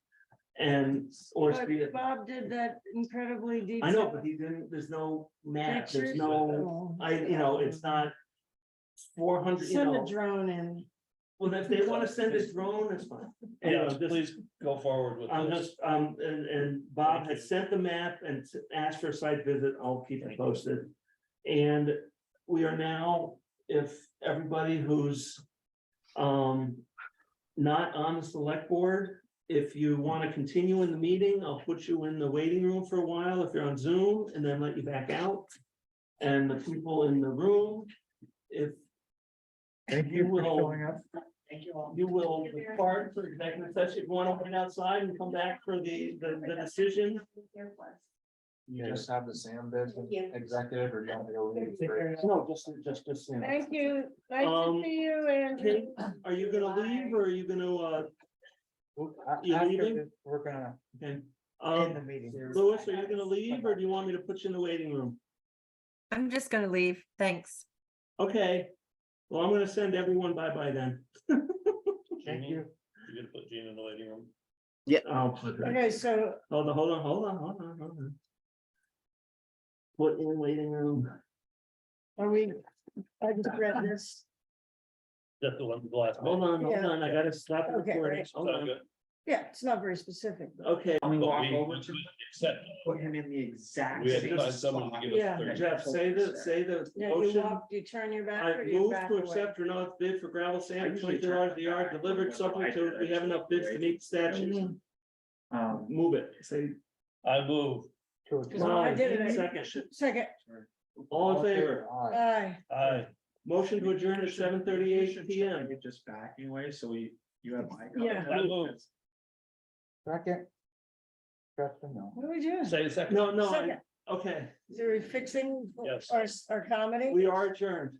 and, or but see it. Bob did that incredibly detailed. I know, but he didn't, there's no map, there's Pictures? no, it's not 400, Send a drone in. well, if they want to send a drone, it's fine. Yeah, Anyway, this- please go forward with I'm this. just, and Bob had sent the map and asked for a site visit, I'll keep it posted. And we are now, if everybody who's not on the select board, if you want to continue in the meeting, I'll put you in the waiting room for a while if you're on Zoom, and then let you back out. And the people in the room, if Thank you you for will, showing up. Thank you all. you will depart for executive session, if you want to wait outside and come back for the decision. You just have the Sam bid executive, or you want me to leave? No, just. Thank you. Nice Um, to see you, Andrew. Kate, are you gonna leave or are you gonna, you After leaving? this, we're gonna okay, end the meeting. Louis, are you gonna leave or do you want me to put you in the waiting room? I'm just gonna leave. Thanks. Okay, well, I'm gonna send everyone bye-bye then. Thank you. You're gonna put Gene in the waiting room. I'll put her. Okay, so Hold on. Put in waiting room. are we, I just read this. That's the one with the last. Hold on, I gotta stop the Okay, recording. right. Hold on. Yeah, it's not very specific. Okay, We But walk we- over to Except, put him in the exact we had to same find someone to spot. give us. Yeah. 30. Jeff, say the Yeah, you motion. walk, you turn your back I or you move back to away. accept Renault's bid for gravel I sand, usually $22 a turn yard, back. delivered subject to, we have enough bids to meet the statute. Mhm. Move it, say. I move. So I did it. Second, Second, all in favor, aye. Aye. motion to adjourn at 7:38 PM. Get just back anyway, so you have my. Yeah. I move. Second. Justin, no. What are we doing? Say a second. No, Second. okay, So we're fixing Yes. our comedy? we are adjourned.